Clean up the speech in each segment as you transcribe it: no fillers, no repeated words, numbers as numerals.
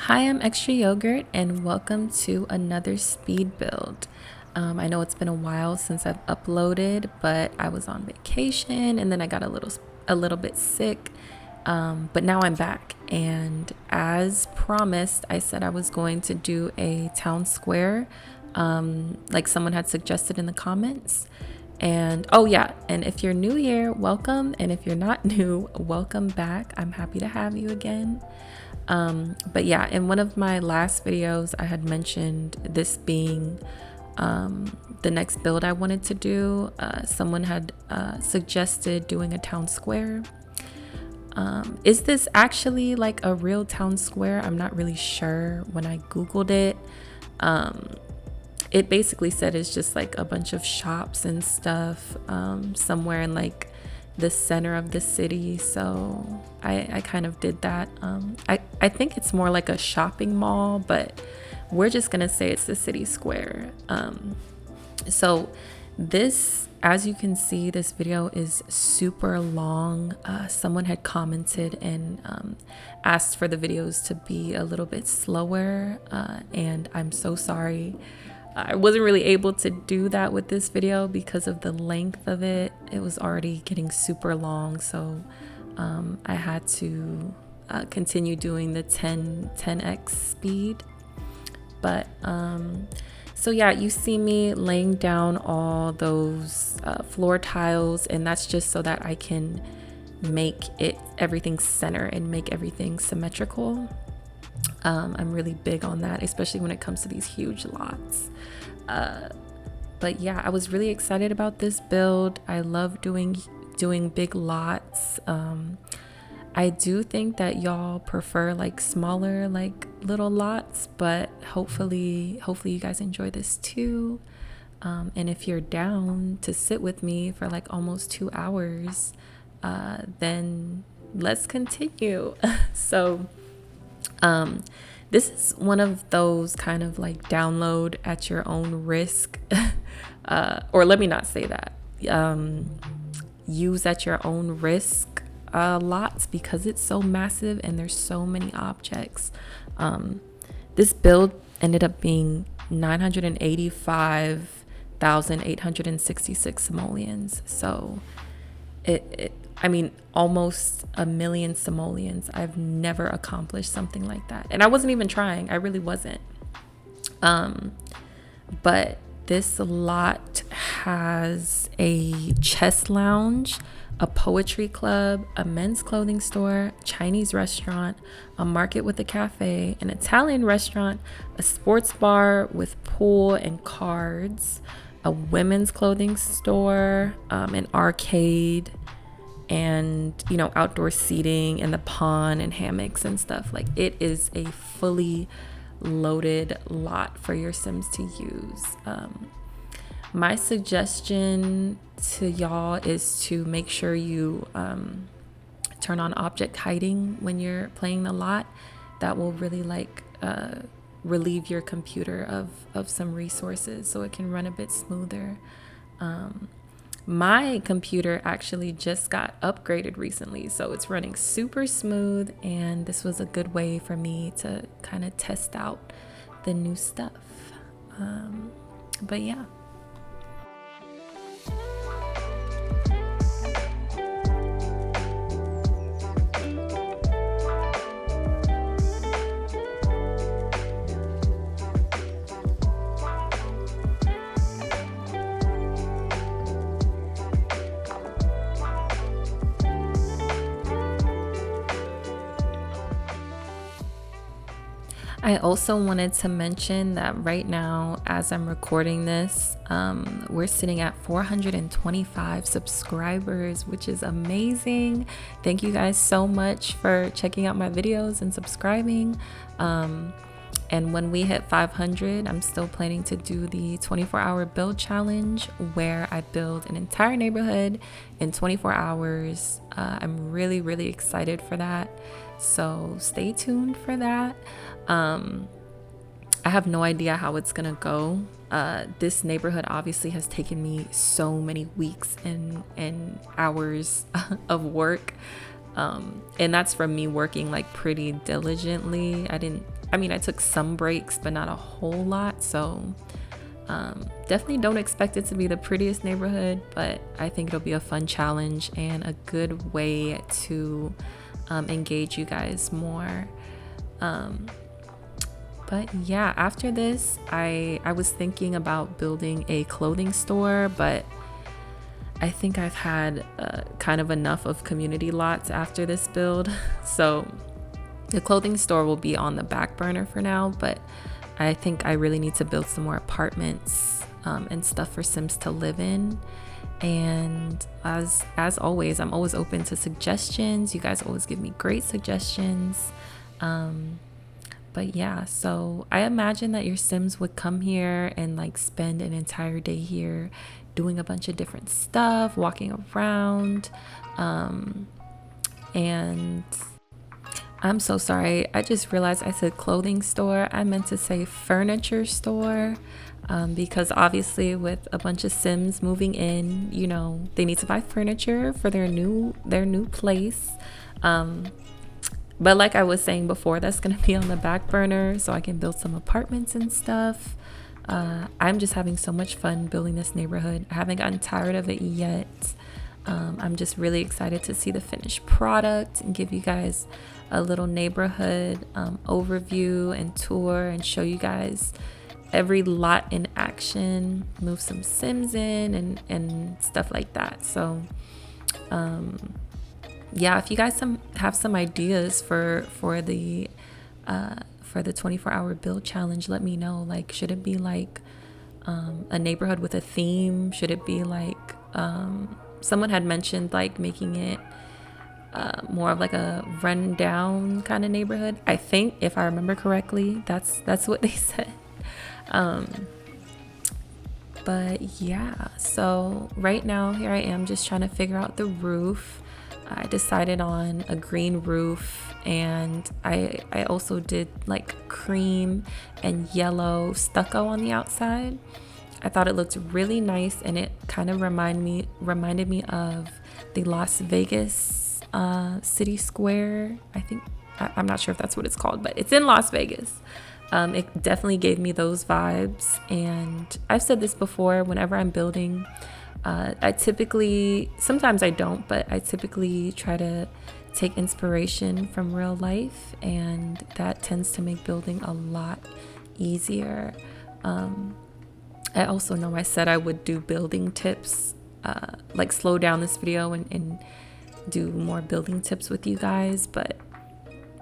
Hi, I'm Extraayogurt, and welcome to another speed build. I know it's been a while since I've uploaded, but I was on vacation and then I got a little bit sick. But now I'm back, and as promised, I said I was going to do a town square, like someone had suggested in the comments. And oh yeah, and if you're new here, welcome, and if you're not new, welcome back. I'm happy to have you again. But yeah, in one of my last videos, I had mentioned this being the next build I wanted to do. Someone had suggested doing a town square. Is this actually like a real town square? I'm not really sure. When I Googled it, it basically said it's just like a bunch of shops and stuff somewhere in like the center of the city. So I kind of did that. I think it's more like a shopping mall, but we're just gonna say it's the city square. So this, as you can see, this video is super long. Someone had commented and asked for the videos to be a little bit slower, and I'm so sorry. I wasn't really able to do that with this video because of the length of it. It was already getting super long, so I had to continue doing the 10x speed. But so yeah, you see me laying down all those floor tiles, and that's just so that I can make everything center and make everything symmetrical. I'm really big on that, especially when it comes to these huge lots. But yeah, I was really excited about this build. I love doing big lots. I do think that y'all prefer like smaller, like little lots, but hopefully you guys enjoy this too. And if you're down to sit with me for like almost 2 hours, then let's continue. So this is one of those kind of like download at your own risk, or let me not say that, use at your own risk lots, because it's so massive and there's so many objects. This build ended up being 985,866 simoleons. So I mean, almost 1,000,000 simoleons. I've never accomplished something like that. And I wasn't even trying. I really wasn't. But this lot has a chess lounge, a poetry club, a men's clothing store, Chinese restaurant, a market with a cafe, an Italian restaurant, a sports bar with pool and cards, a women's clothing store, an arcade, and outdoor seating and the pond and hammocks and stuff. Like, it is a fully loaded lot for your Sims to use. My suggestion to y'all is to make sure you turn on object hiding when you're playing the lot. That will really relieve your computer of some resources so it can run a bit smoother. My computer actually just got upgraded recently, so it's running super smooth, and this was a good way for me to kind of test out the new stuff. But yeah. I also wanted to mention that right now, as I'm recording this, we're sitting at 425 subscribers, which is amazing. Thank you guys so much for checking out my videos and subscribing. And when we hit 500, I'm still planning to do the 24-hour build challenge, where I build an entire neighborhood in 24 hours. I'm really, really excited for that. So stay tuned for that. I have no idea how it's gonna go. This neighborhood obviously has taken me so many weeks and hours of work. And that's from me working like pretty diligently. I took some breaks, but not a whole lot. So definitely don't expect it to be the prettiest neighborhood, but I think it'll be a fun challenge and a good way to engage you guys more. But yeah, after this, I was thinking about building a clothing store, but I think I've had kind of enough of community lots after this build. So the clothing store will be on the back burner for now, but I think I really need to build some more apartments and stuff for Sims to live in. And as always, I'm always open to suggestions. You guys always give me great suggestions. But yeah, so I imagine that your Sims would come here and like spend an entire day here doing a bunch of different stuff, walking around. And I'm so sorry. I just realized I said clothing store. I meant to say furniture store. Because obviously with a bunch of Sims moving in, you know, they need to buy furniture for their new place. But like I was saying before, that's going to be on the back burner so I can build some apartments and stuff. I'm just having so much fun building this neighborhood. I haven't gotten tired of it yet. I'm just really excited to see the finished product and give you guys a little neighborhood overview and tour and show you guys every lot in action, move some Sims in and stuff like that. So yeah, if you guys have some ideas for the 24-hour build challenge, let me know. Like, should it be like a neighborhood with a theme? Should it be like someone had mentioned like making it more of like a rundown kind of neighborhood? I think if I remember correctly, that's what they said. But yeah, so right now here I am just trying to figure out the roof. I decided on a green roof, and I also did like cream and yellow stucco on the outside. I thought it looked really nice, and it kind of reminded me of the Las Vegas city square. I'm not sure if that's what it's called, but it's in Las Vegas. It definitely gave me those vibes, and I've said this before, whenever I'm building, sometimes I don't, but I typically try to take inspiration from real life, and that tends to make building a lot easier. I also know I said I would do building tips, like slow down this video and do more building tips with you guys, but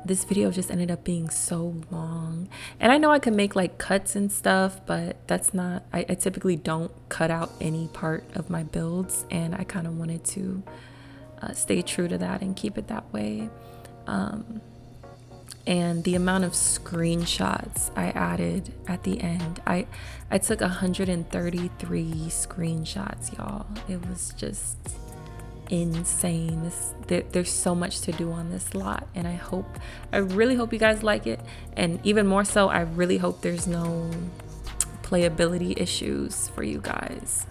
this video just ended up being so long. And I know I can make like cuts and stuff, but that's not, I typically don't cut out any part of my builds, and I kind of wanted to stay true to that and keep it that way. And the amount of screenshots I added at the end, I took 133 screenshots, y'all. It was just insane. There's so much to do on this lot, and I really hope you guys like it, and even more so, I really hope there's no playability issues for you guys.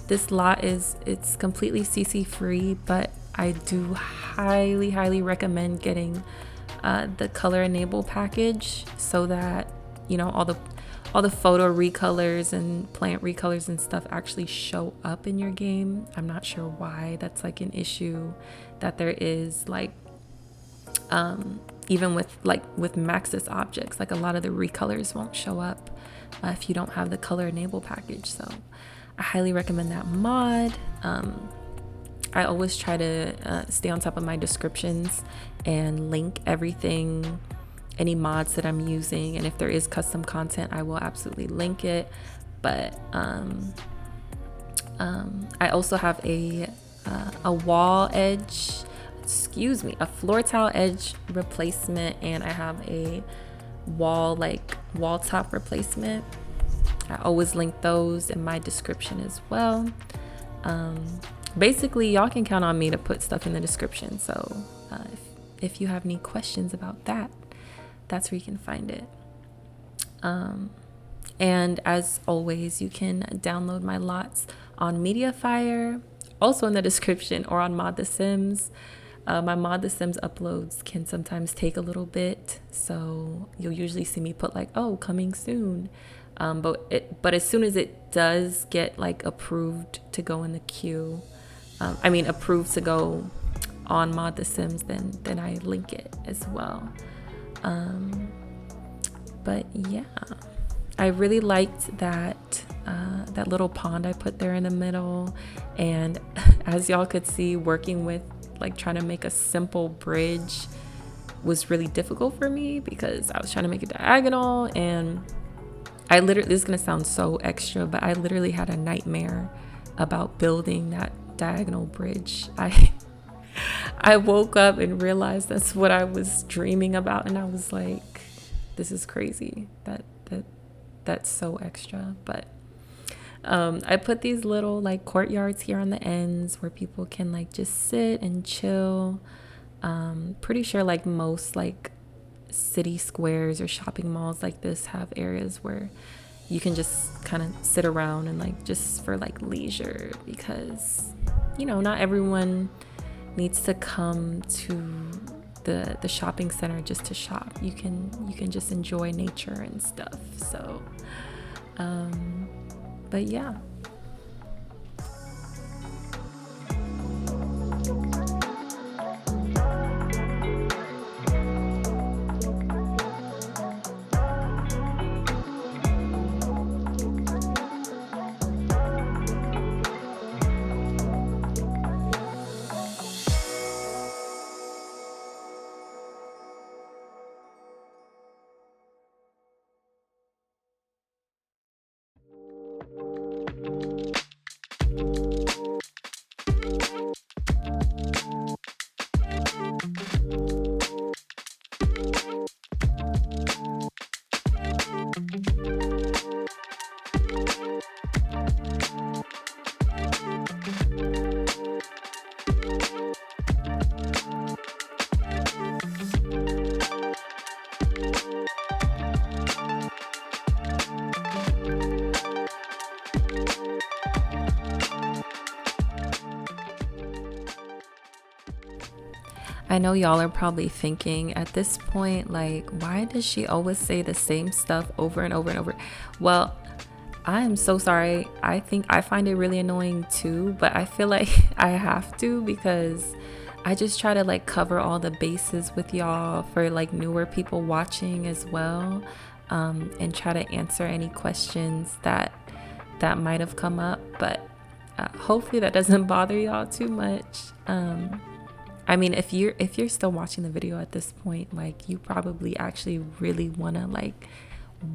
This lot it's completely CC free, but I do highly recommend getting the color enable package, so that, you know, all the photo recolors and plant recolors and stuff actually show up in your game. I'm not sure why that's like an issue that there is, like even with Maxis objects, like a lot of the recolors won't show up if you don't have the color enable package. So I highly recommend that mod. I always try to stay on top of my descriptions and link everything, any mods that I'm using, and if there is custom content, I will absolutely link it. But I also have a wall edge, a floor tile edge replacement, and I have a wall top replacement. I always link those in my description as well. Basically, y'all can count on me to put stuff in the description, so if you have any questions about that, that's where you can find it. And as always, you can download my lots on Mediafire, also in the description, or on Mod The Sims. My Mod The Sims uploads can sometimes take a little bit, so you'll usually see me put like, oh, coming soon. But as soon as it does get like approved to go in the queue, approved to go on Mod The Sims, then I link it as well. But yeah, I really liked that that little pond I put there in the middle, and as y'all could see, working with like trying to make a simple bridge was really difficult for me because I was trying to make it diagonal, and this is gonna sound so extra, but I literally had a nightmare about building that diagonal bridge. I woke up and realized that's what I was dreaming about, and I was like, this is crazy. That's so extra. But I put these little like courtyards here on the ends where people can like just sit and chill. Pretty sure like most like city squares or shopping malls like this have areas where you can just kind of sit around and like just for like leisure, because not everyone needs to come to the shopping center just to shop. You can just enjoy nature and stuff. So but yeah. I know y'all are probably thinking at this point, like, why does she always say the same stuff over and over and over? Well, I'm so sorry. I think I find it really annoying too, but I feel like I have to, because I just try to like cover all the bases with y'all for like newer people watching as well, and try to answer any questions that might have come up. But hopefully that doesn't bother y'all too much. If you're still watching the video at this point, like, you probably actually really want to like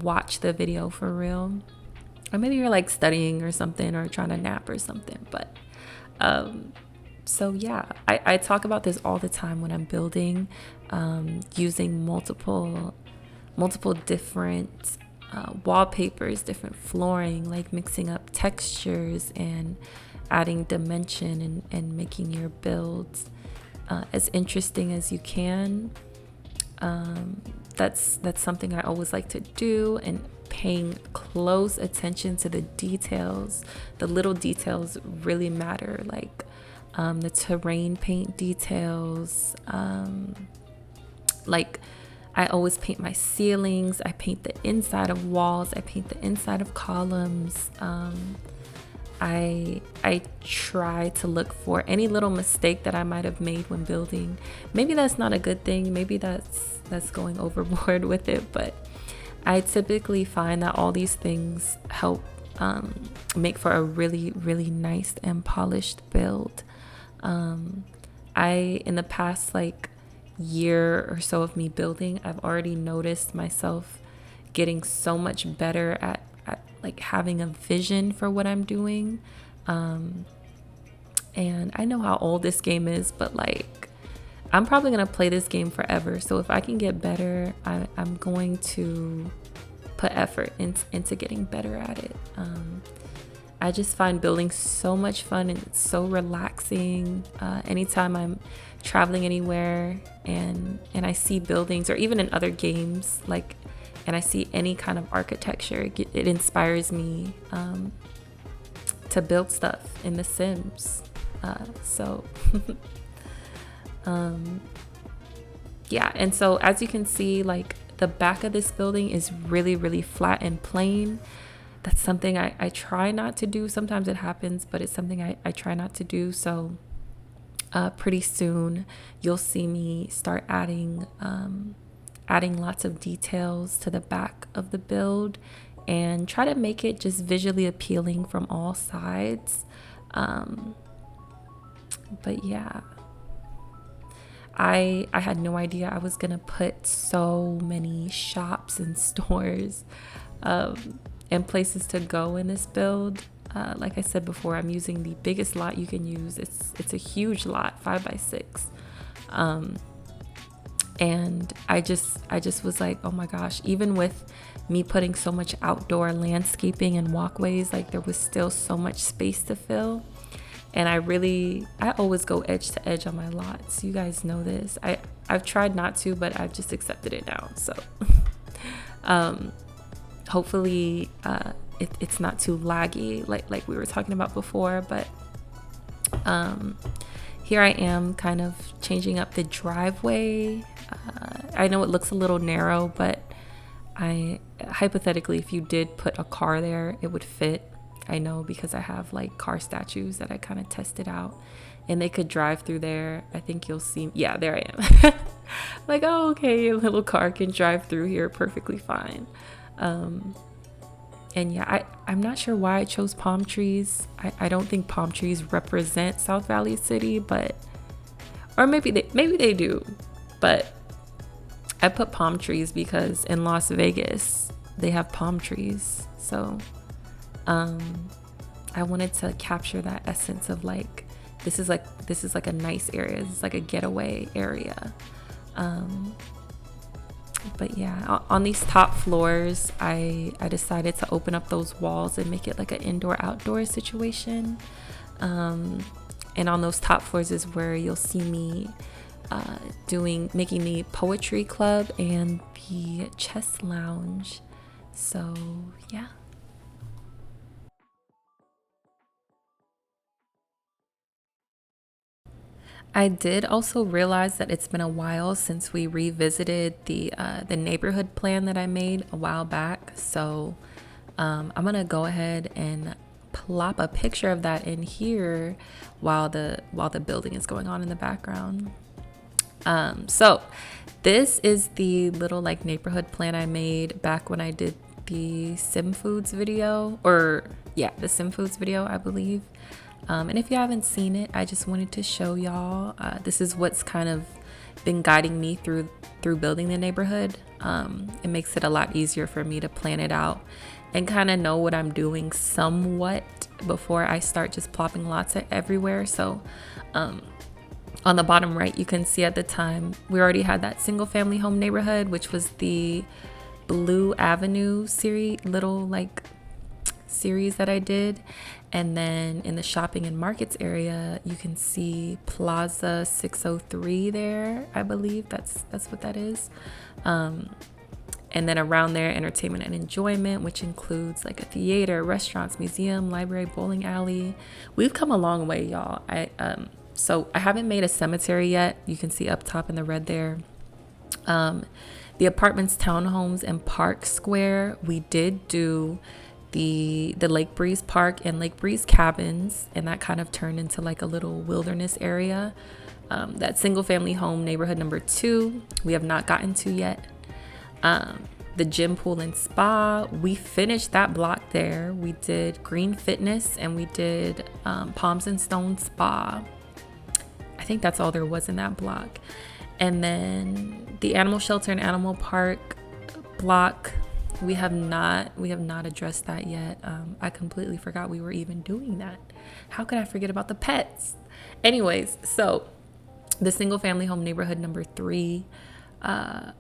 watch the video for real, or maybe you're like studying or something, or trying to nap or something. But so yeah, I talk about this all the time when I'm building, using multiple different wallpapers, different flooring, like mixing up textures and adding dimension and making your builds as interesting as you can. That's something I always like to do, and paying close attention to the details. The little details really matter, like the terrain paint details. Like, I always paint my ceilings, I paint the inside of walls, I paint the inside of columns. I try to look for any little mistake that I might have made when building. Maybe that's not a good thing. Maybe that's going overboard with it. But I typically find that all these things help make for a really, really nice and polished build. In the past like year or so of me building, I've already noticed myself getting so much better at like having a vision for what I'm doing. And I know how old this game is, but like, I'm probably gonna play this game forever. So if I can get better, I'm going to put effort into getting better at it. I just find building so much fun, and it's so relaxing. Anytime I'm traveling anywhere and I see buildings, or even in other games, like, and I see any kind of architecture, it inspires me to build stuff in The Sims. So Yeah, and so as you can see, like the back of this building is really, really flat and plain. That's something I try not to do. Sometimes it happens, but it's something I try not to do. So pretty soon you'll see me start adding lots of details to the back of the build and try to make it just visually appealing from all sides. But yeah, I had no idea I was gonna put so many shops and stores and places to go in this build. Like I said before, I'm using the biggest lot you can use. It's a huge lot, 5x6. And I just was like, oh my gosh, even with me putting so much outdoor landscaping and walkways, like there was still so much space to fill. And I always go edge to edge on my lots. You guys know this. I've tried not to, but I've just accepted it now. So hopefully it's not too laggy like we were talking about before. But here I am kind of changing up the driveway. I know it looks a little narrow, but hypothetically, if you did put a car there, it would fit. I know because I have like car statues that I kind of tested out and they could drive through there. I think you'll see. Yeah, there I am. Like, oh, okay, a little car can drive through here perfectly fine. And yeah, I'm not sure why I chose palm trees. I don't think palm trees represent South Valley City, but, or maybe they do, but I put palm trees because in Las Vegas, they have palm trees. So I wanted to capture that essence of like, this is like a nice area. This is like a getaway area. But yeah, on these top floors, I decided to open up those walls and make it like an indoor-outdoor situation. And on those top floors is where you'll see me making the poetry club and the chess lounge. So yeah. I did also realize that it's been a while since we revisited the neighborhood plan that I made a while back. So I'm gonna go ahead and plop a picture of that in here while the building is going on in the background. So this is the little like neighborhood plan I made back when I did the Sim Foods video, or yeah, the Sim Foods video, I believe. And if you haven't seen it, I just wanted to show y'all. This is what's kind of been guiding me through building the neighborhood. It makes it a lot easier for me to plan it out and kind of know what I'm doing somewhat before I start just plopping lots everywhere. So on the bottom right, you can see at the time we already had that single family home neighborhood, which was the Blue Avenue series that I did. And then in the shopping and markets area, you can see Plaza 603 there. I believe that's what that is. And then around there, entertainment and enjoyment, which includes like a theater, restaurants, museum, library, bowling alley. We've come a long way, y'all. So I haven't made a cemetery yet. You can see up top in the red there. The apartments, townhomes, and Park Square, we did do the Lake Breeze Park and Lake Breeze cabins, and that kind of turned into like a little wilderness area. That single family home neighborhood number 2 we have not gotten to yet. The gym, pool, and spa, we finished that block there. We did Green Fitness and we did Palms and Stone Spa. I think that's all there was in that block. And then the animal shelter and animal park block, we have not addressed that yet. I completely forgot we were even doing that. How could I forget about the pets? Anyways, so the single family home neighborhood number 3,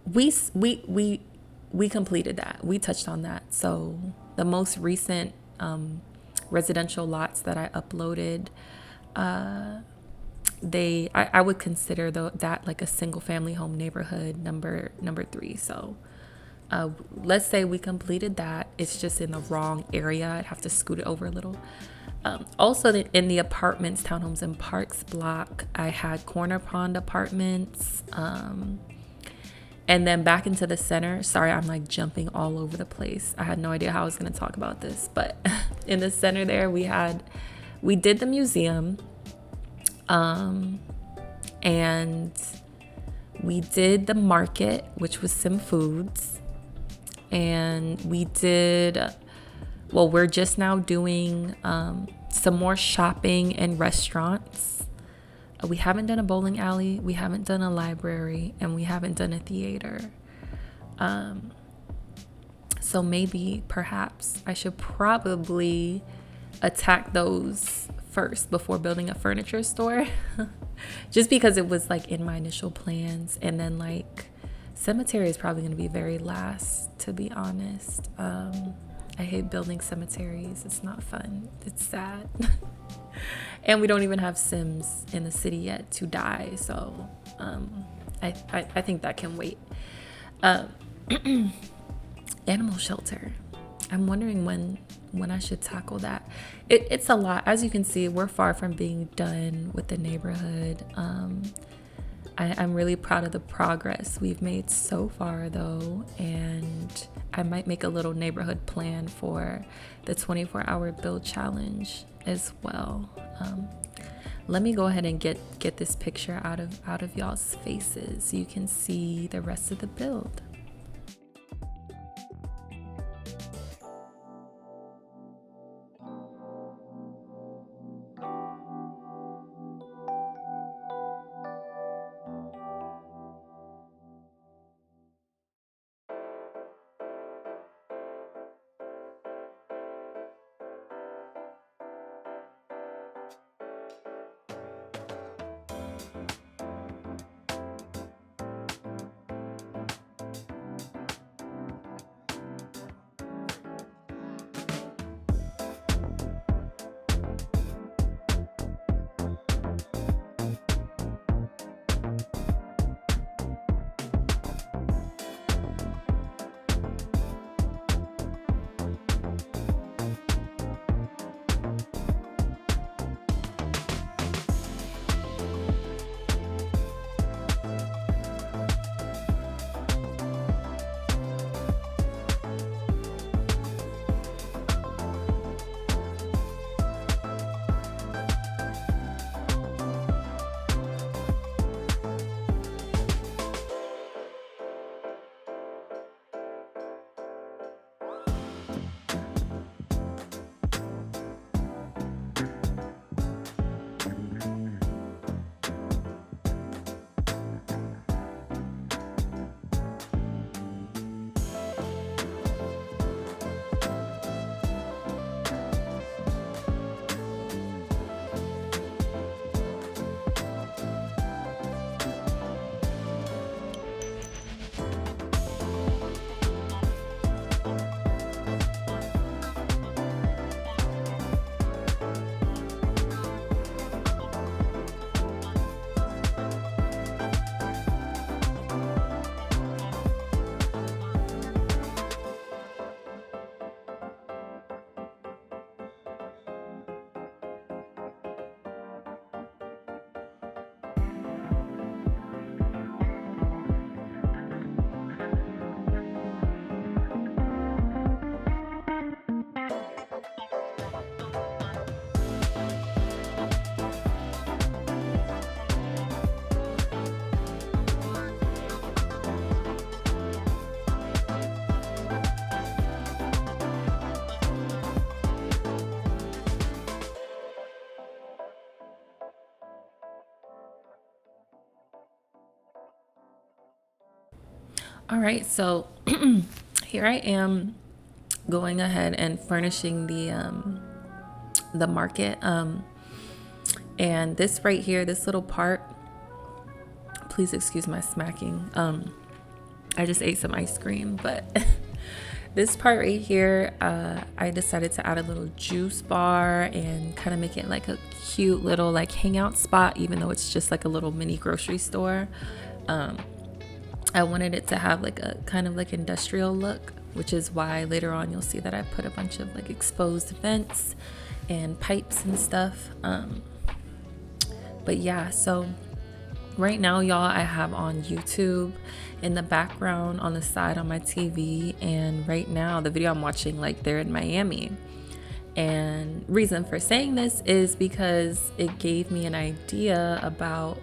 we completed that. We touched on that. So the most recent residential lots that I uploaded, I would consider that like a single family home neighborhood number 3. So let's say we completed that. It's just in the wrong area. I'd have to scoot it over a little. Also in the apartments, townhomes and parks block, I had Corner Pond Apartments. And then back into the center. Sorry, I'm like jumping all over the place. I had no idea how I was going to talk about this, but in the center there, we did the museum, and we did the market, which was Sim Foods, and we're just now doing some more shopping and restaurants. We haven't done a bowling alley, we haven't done a library, and we haven't done a theater. So perhaps I should probably attack those first before building a furniture store. Just because it was like in my initial plans. And then like cemetery is probably going to be very last, to be honest. I hate building cemeteries. It's not fun. It's sad. And we don't even have Sims in the city yet to die. So I think that can wait. Animal shelter. I'm wondering when I should tackle that. It's a lot. As you can see, we're far from being done with the neighborhood. I'm really proud of the progress we've made so far, though, and I might make a little neighborhood plan for the 24-hour build challenge as well. Let me go ahead and get this picture out of y'all's faces so you can see the rest of the build. All right, so here I am going ahead and furnishing the market. And this right here, this little part, please excuse my smacking. I just ate some ice cream, but this part right here, I decided to add a little juice bar and kind of make it like a cute little like hangout spot, even though it's just like a little mini grocery store. I wanted it to have like a kind of like industrial look, which is why later on you'll see that I put a bunch of like exposed vents and pipes and stuff. But yeah, so right now, y'all, I have on YouTube in the background on the side on my TV, and right now the video I'm watching, like, they're in Miami. And reason for saying this is because it gave me an idea about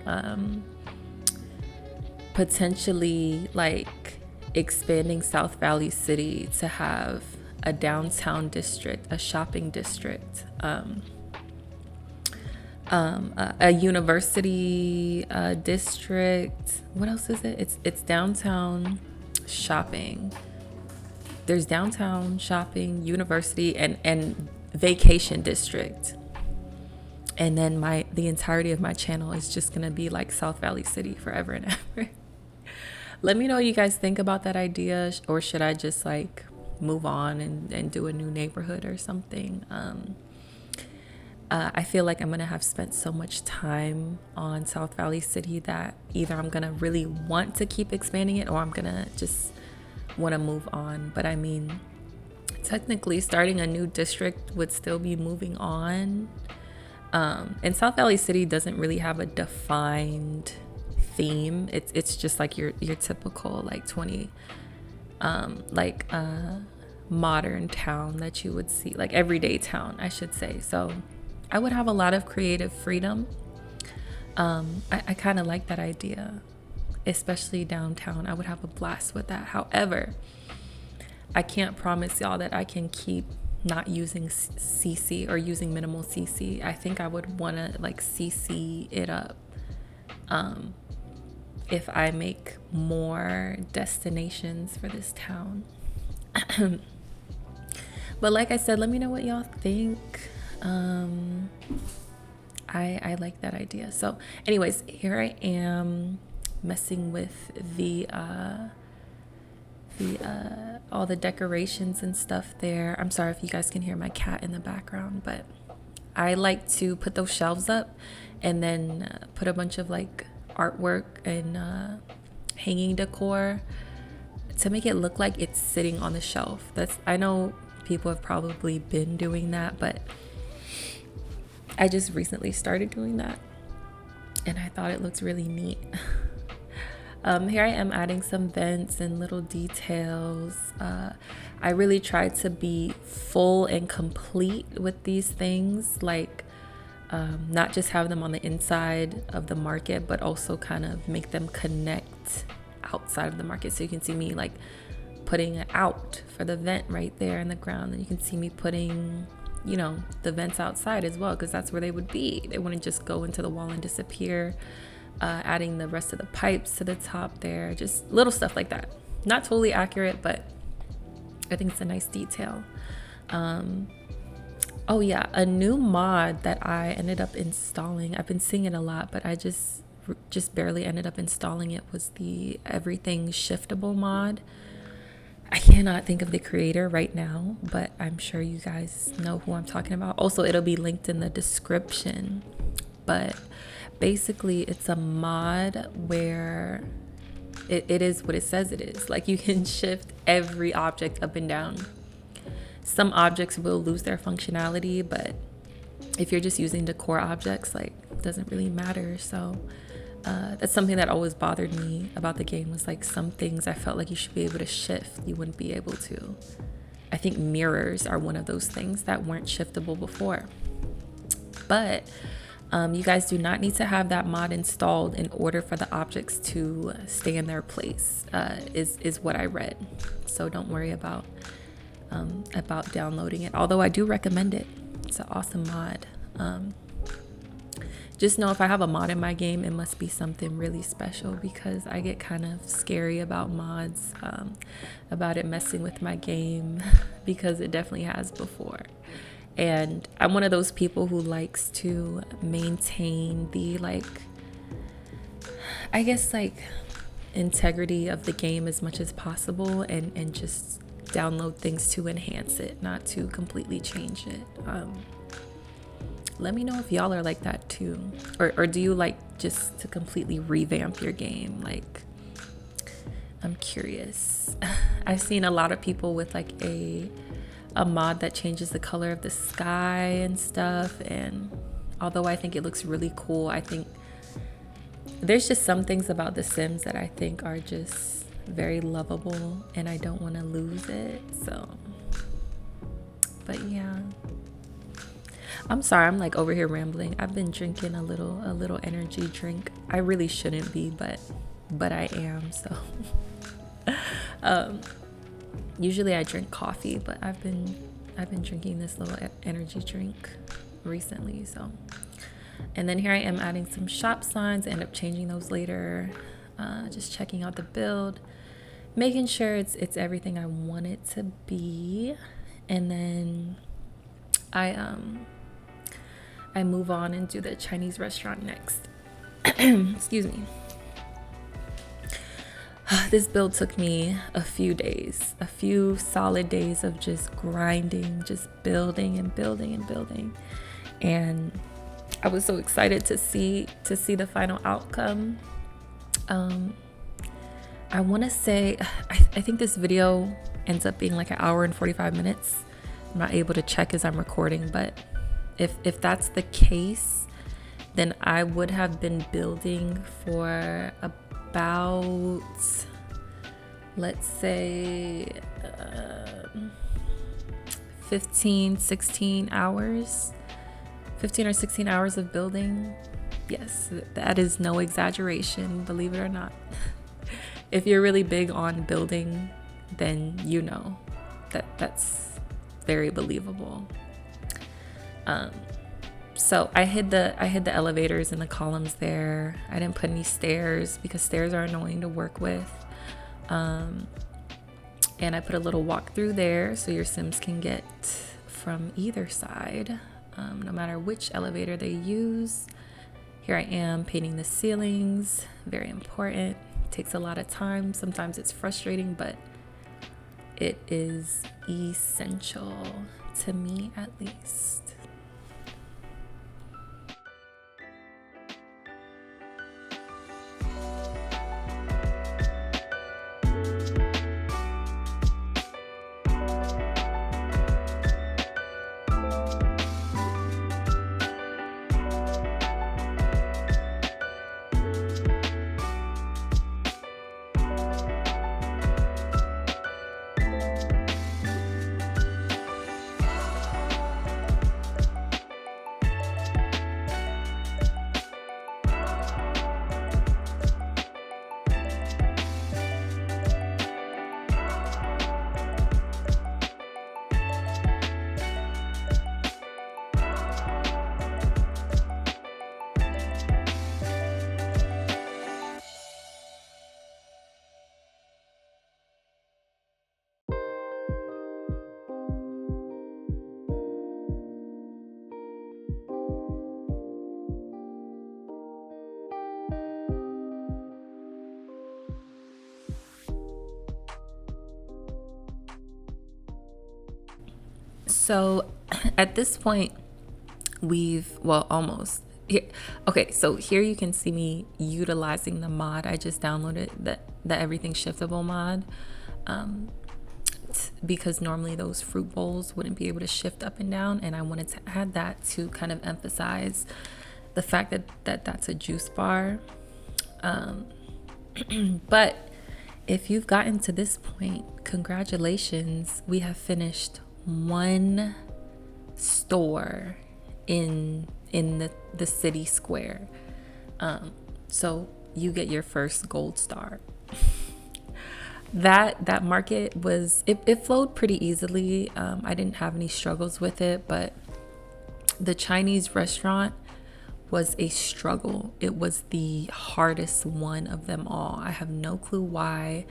potentially like expanding South Valley City to have a downtown district, a shopping district, a university district. What else is it? It's downtown shopping. There's downtown shopping, university, and vacation district. And then the entirety of my channel is just gonna be like South Valley City forever and ever. Let me know what you guys think about that idea, or should I just like move on and do a new neighborhood or something? I feel like I'm gonna have spent so much time on South Valley City that either I'm gonna really want to keep expanding it, or I'm gonna just want to move on. But I mean, technically starting a new district would still be moving on. And South Valley City doesn't really have a defined theme. It's just like your typical like modern town that you would see, like everyday town, I should say. So I would have a lot of creative freedom. I kind of like that idea, especially downtown. I would have a blast with that. However, I can't promise y'all that I can keep not using CC or using minimal CC. I think I would want to like CC it up if I make more destinations for this town. But like I said, let me know what y'all think. I like that idea. So anyways, here I am messing with the all the decorations and stuff there. I'm sorry if you guys can hear my cat in the background, but I like to put those shelves up and then put a bunch of like artwork and hanging decor to make it look like it's sitting on the shelf. I know people have probably been doing that, but I just recently started doing that and I thought it looks really neat. Here I am adding some vents and little details. I really tried to be full and complete with these things, like not just have them on the inside of the market, but also kind of make them connect outside of the market. So you can see me like putting it out for the vent right there in the ground, and you can see me putting, you know, the vents outside as well, because that's where they would be. They wouldn't just go into the wall and disappear. Adding the rest of the pipes to the top there, just little stuff like that. Not totally accurate, but I think it's a nice detail. Oh yeah, a new mod that I ended up installing, I've been seeing it a lot, but I just barely ended up installing it, was the everything shiftable mod. I cannot think of the creator right now, but I'm sure you guys know who I'm talking about. Also, it'll be linked in the description. But basically, it's a mod where it is what it says it is. Like, you can shift every object up and down. Some objects will lose their functionality, but if you're just using decor objects, like, it doesn't really matter. So that's something that always bothered me about the game, was like some things I felt like you should be able to shift, you wouldn't be able to. I think mirrors are one of those things that weren't shiftable before. But you guys do not need to have that mod installed in order for the objects to stay in their place, is what I read. So don't worry about downloading it, although I do recommend it. It's an awesome mod. Just know if I have a mod in my game, it must be something really special, because I get kind of scary about mods, about it messing with my game, because it definitely has before. And I'm one of those people who likes to maintain the, like, I guess, like, integrity of the game as much as possible, and just download things to enhance it, not to completely change it. Let me know if y'all are like that too, or do you like just to completely revamp your game? Like, I'm curious. I've seen a lot of people with like a a mod that changes the color of the sky and stuff. And although I think it looks really cool, I think there's just some things about The Sims that I think are just very lovable, and I don't want to lose it. So, but yeah, I'm sorry, I'm like over here rambling. I've been drinking a little energy drink. I really shouldn't be, but I am. So usually I drink coffee, but I've been drinking this little energy drink recently. So, and then here I am adding some shop signs. I end up changing those later. Just checking out the build, making sure it's everything I want it to be, and then I move on and do the Chinese restaurant next. Excuse me. This build took me a few days, a few solid days of just grinding, just building and building and building. And I was so excited to see the final outcome. I want to say, I think this video ends up being like 1 hour and 45 minutes. I'm not able to check as I'm recording, but if that's the case, then I would have been building for about, let's say, 15 or 16 hours of building. Yes, that is no exaggeration, believe it or not. If you're really big on building, then you know that's very believable. So I hid the elevators and the columns there. I didn't put any stairs because stairs are annoying to work with. And I put a little walkthrough there so your Sims can get from either side, no matter which elevator they use. Here I am painting the ceilings, very important. Takes a lot of time. Sometimes it's frustrating, but it is essential to me, at least. So at this point, almost. Okay, so here you can see me utilizing the mod. I just downloaded the Everything Shiftable mod because normally those fruit bowls wouldn't be able to shift up and down, and I wanted to add that to kind of emphasize the fact that that's a juice bar. But if you've gotten to this point, congratulations, we have finished one store in the city square. So you get your first gold star. That market was, it flowed pretty easily. I didn't have any struggles with it, but the Chinese restaurant was a struggle. It was the hardest one of them all. I have no clue why.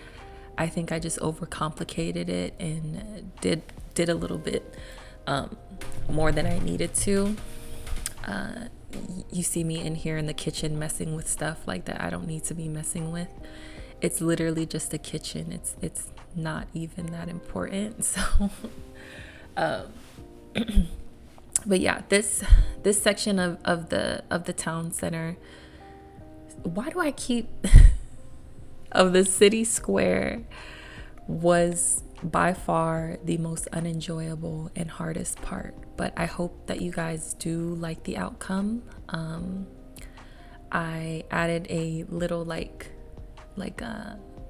I think I just overcomplicated it and did a little bit more than I needed to. You see me in here in the kitchen messing with stuff like that I don't need to be messing with. It's literally just a kitchen. It's not even that important. So but yeah, this section of the town center, why do I keep of the city square, was by far the most unenjoyable and hardest part, but I hope that you guys do like the outcome. I added a little like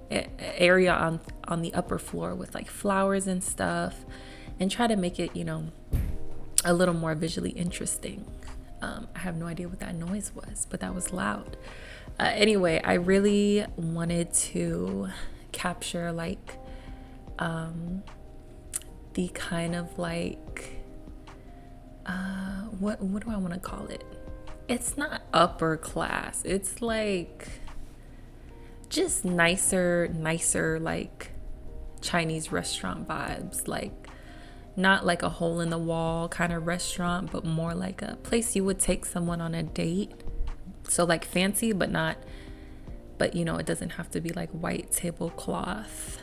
area on the upper floor with like flowers and stuff, and try to make it, you know, a little more visually interesting. I have no idea what that noise was, but that was loud. Anyway, I really wanted to capture like the kind of like what do I want to call it? It's not upper class. It's like just nicer like Chinese restaurant vibes, like not like a hole in the wall kind of restaurant, but more like a place you would take someone on a date. So like fancy, but not, but you know, it doesn't have to be like white tablecloth.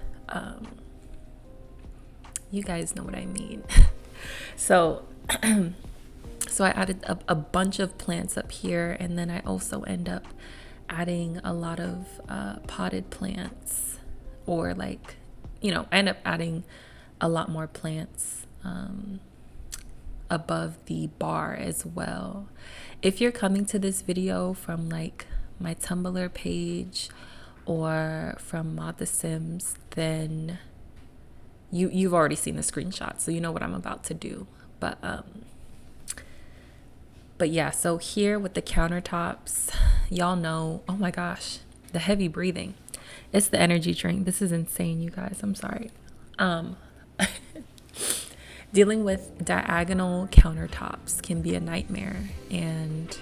You guys know what I mean. So I added a bunch of plants up here, and then I also end up adding a lot of potted plants, or like, you know, I end up adding a lot more plants above the bar as well. If you're coming to this video from like my Tumblr page or from Mod the Sims, then you've already seen the screenshot, so you know what I'm about to do. But yeah, so here with the countertops, y'all know, oh my gosh, the heavy breathing. It's the energy drink. This is insane, you guys. I'm sorry. Dealing with diagonal countertops can be a nightmare, and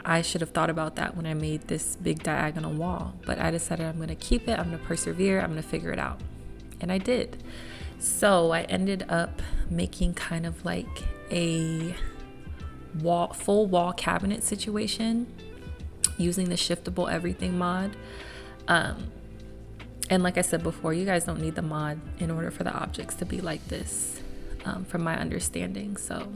I should have thought about that when I made this big diagonal wall, but I decided I'm going to keep it. I'm going to persevere. I'm going to figure it out. And I did. So I ended up making kind of like a full wall cabinet situation using the shiftable everything mod. And like I said before, you guys don't need the mod in order for the objects to be like this, from my understanding. So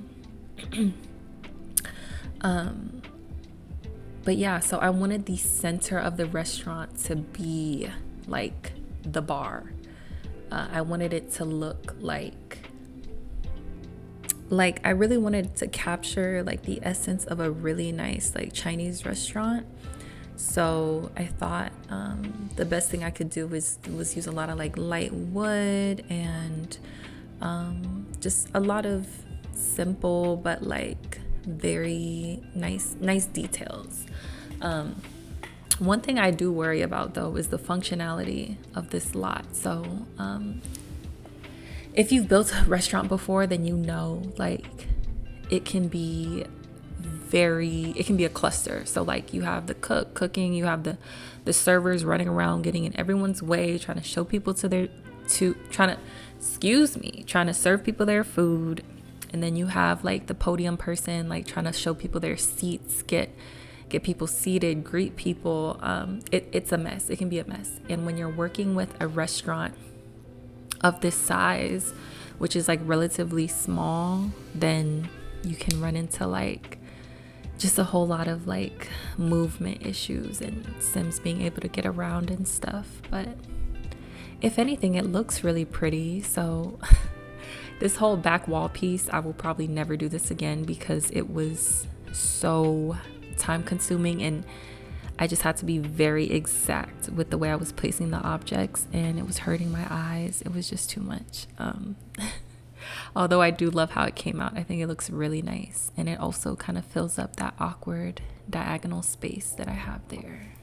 but yeah, so I wanted the center of the restaurant to be like the bar. I wanted it to look like I really wanted to capture like the essence of a really nice like Chinese restaurant. So I thought the best thing I could do was use a lot of like light wood and just a lot of simple but like very nice details. One thing I do worry about though is the functionality of this lot. So if you've built a restaurant before, then you know like it can be a cluster. So like you have the cook cooking, you have the servers running around getting in everyone's way, trying to show people trying to serve people their food. And then you have like the podium person like trying to show people their seats, get people seated, greet people. It's a mess. It can be a mess. And when you're working with a restaurant of this size, which is like relatively small, then you can run into like just a whole lot of like movement issues and Sims being able to get around and stuff. But if anything, it looks really pretty. So this whole back wall piece, I will probably never do this again because it was so time consuming, and I just had to be very exact with the way I was placing the objects, and it was hurting my eyes. It was just too much. Although I do love how it came out. I think it looks really nice, and it also kind of fills up that awkward diagonal space that I have there.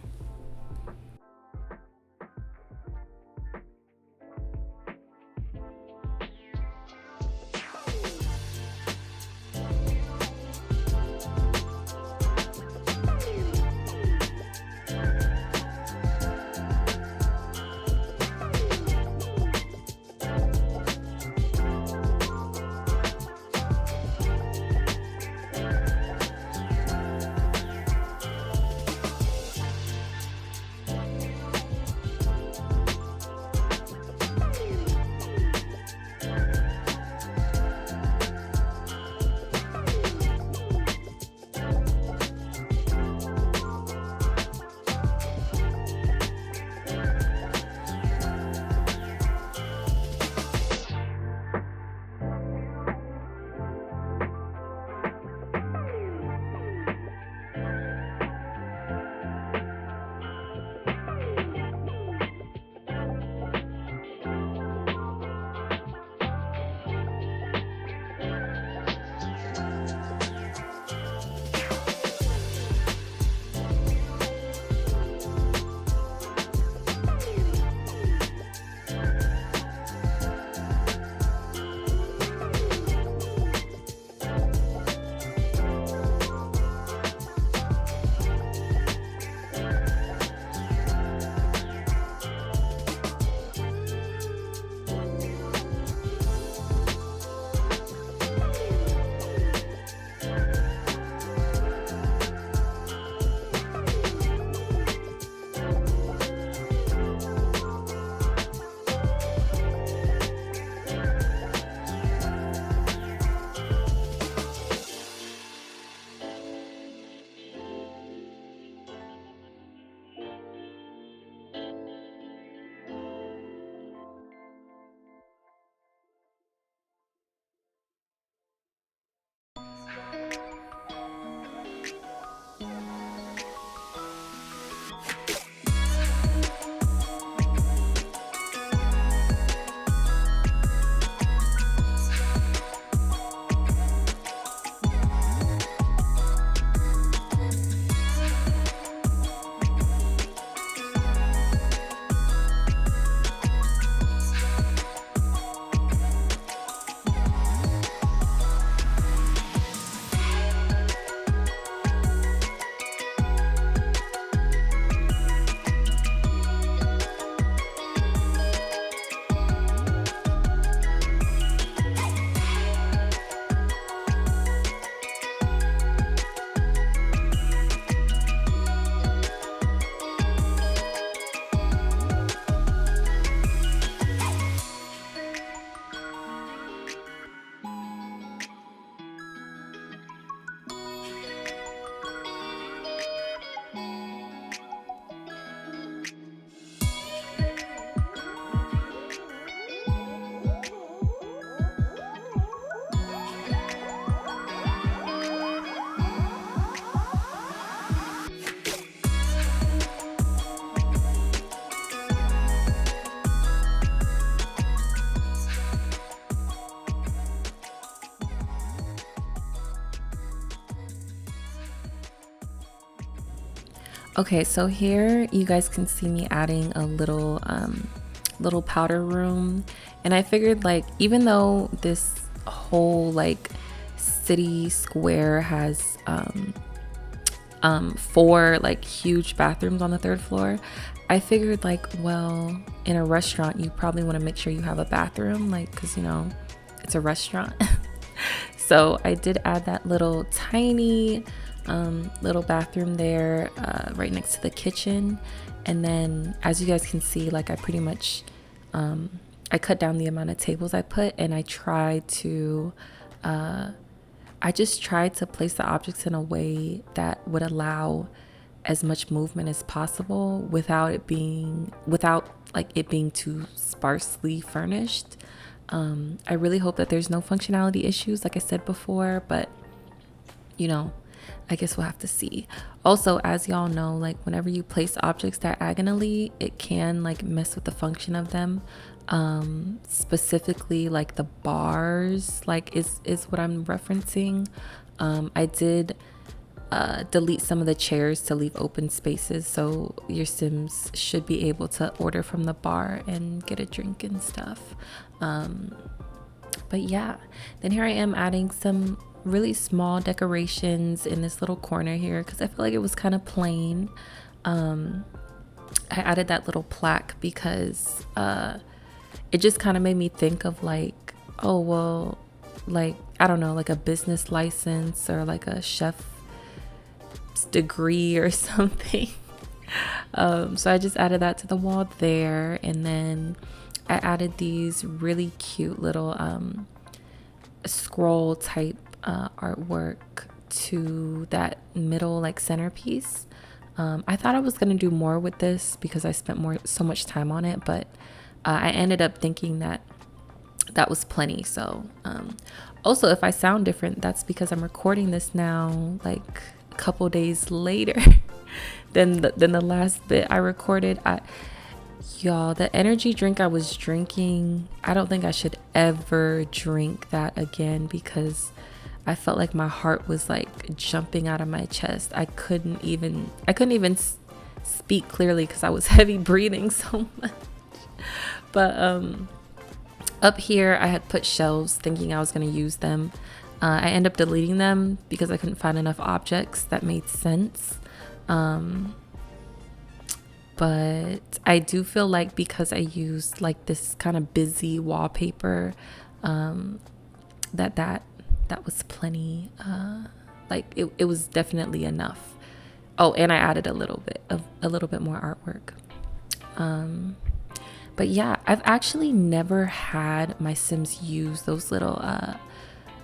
Okay, so here you guys can see me adding a little powder room, and I figured like even though this whole like city square has 4 like huge bathrooms on the 3rd floor, I figured like, well, in a restaurant you probably want to make sure you have a bathroom, like, because you know it's a restaurant. So I did add that little tiny little bathroom there, right next to the kitchen. And then as you guys can see, like I pretty much I cut down the amount of tables I put, and I just tried to place the objects in a way that would allow as much movement as possible without it being too sparsely furnished. I really hope that there's no functionality issues, like I said before, but you know, I guess we'll have to see. Also, as y'all know, like whenever you place objects diagonally, it can like mess with the function of them. Specifically like the bars, like is what I'm referencing. I did delete some of the chairs to leave open spaces, so your Sims should be able to order from the bar and get a drink and stuff. But yeah, then here I am adding some really small decorations in this little corner here because I feel like it was kind of plain. I added that little plaque because it just kind of made me think of like, oh well, like I don't know, like a business license or like a chef's degree or something. So I just added that to the wall there, and then I added these really cute little scroll type artwork to that middle like centerpiece. I thought I was gonna do more with this because I spent so much time on it, but I ended up thinking that was plenty. So also, if I sound different, that's because I'm recording this now like a couple days later than the last bit I recorded. Y'all, the energy drink I was drinking, I don't think I should ever drink that again because I felt like my heart was like jumping out of my chest. I couldn't even speak clearly because I was heavy breathing so much. But up here I had put shelves thinking I was going to use them. I ended up deleting them because I couldn't find enough objects that made sense. But I do feel like because I used like this kind of busy wallpaper, that was plenty. Like it was definitely enough. Oh, and I added a little bit more artwork. But yeah, I've actually never had my Sims use those little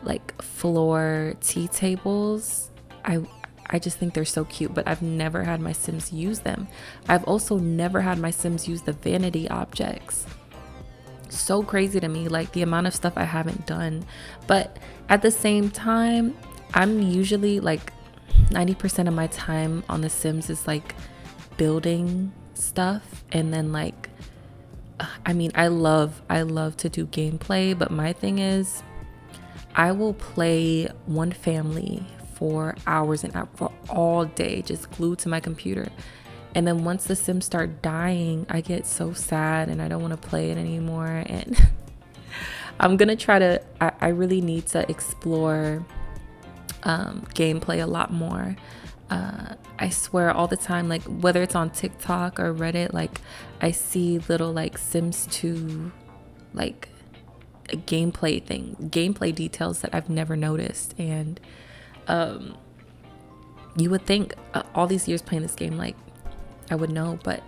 like floor tea tables. I just think they're so cute, but I've never had my Sims use them. I've also never had my Sims use the vanity objects. So crazy to me, like the amount of stuff I haven't done. But at the same time, I'm usually like 90% of my time on The Sims is like building stuff, and then like I mean, I love to do gameplay, but my thing is I will play one family for hours and hours, for all day, just glued to my computer. And then once the Sims start dying, I get so sad and I don't want to play it anymore. And I'm gonna try to, I really need to explore gameplay a lot more. I swear all the time, like whether it's on TikTok or Reddit, like I see little like Sims 2 like gameplay details that I've never noticed. And you would think all these years playing this game, like I would know, but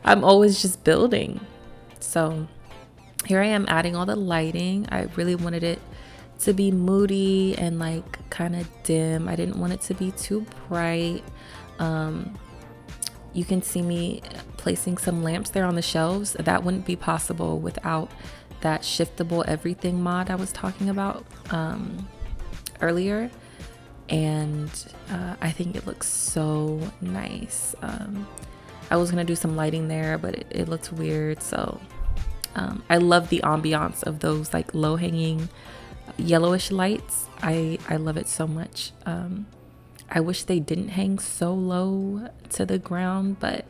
I'm always just building. So here I am adding all the lighting. I really wanted it to be moody and like kind of dim. I didn't want it to be too bright. You can see me placing some lamps there on the shelves. That wouldn't be possible without that shiftable everything mod I was talking about earlier. And I think it looks so nice. I was gonna do some lighting there, but it looked weird. So I love the ambiance of those like low-hanging yellowish lights. I love it so much. I wish they didn't hang so low to the ground, but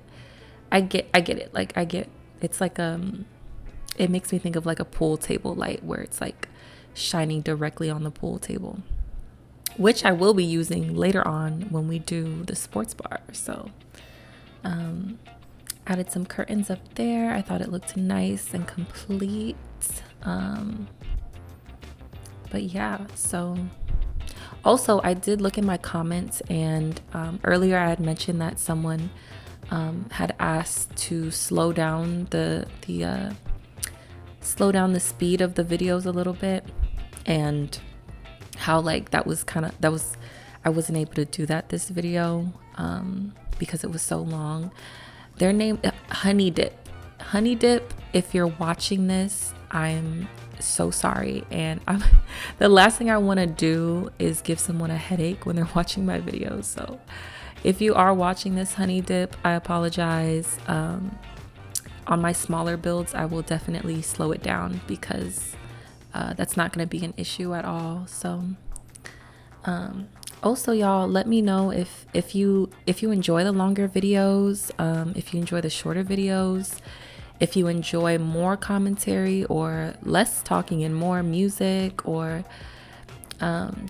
I get it. Like I get, it's like it makes me think of like a pool table light where it's like shining directly on the pool table, which I will be using later on when we do the sports bar. So added some curtains up there. I thought it looked nice and complete. But yeah, so also I did look in my comments, and earlier I had mentioned that someone had asked to slow down the speed of the videos a little bit, and how like that was I wasn't able to do that this video because it was so long. Their name, Honey Dip, if you're watching this, I'm so sorry, and the last thing I want to do is give someone a headache when they're watching my videos. So if you are watching this, Honey Dip, I apologize. On my smaller builds, I will definitely slow it down because that's not going to be an issue at all. So also, y'all, let me know if you enjoy the longer videos, if you enjoy the shorter videos, if you enjoy more commentary or less talking and more music, or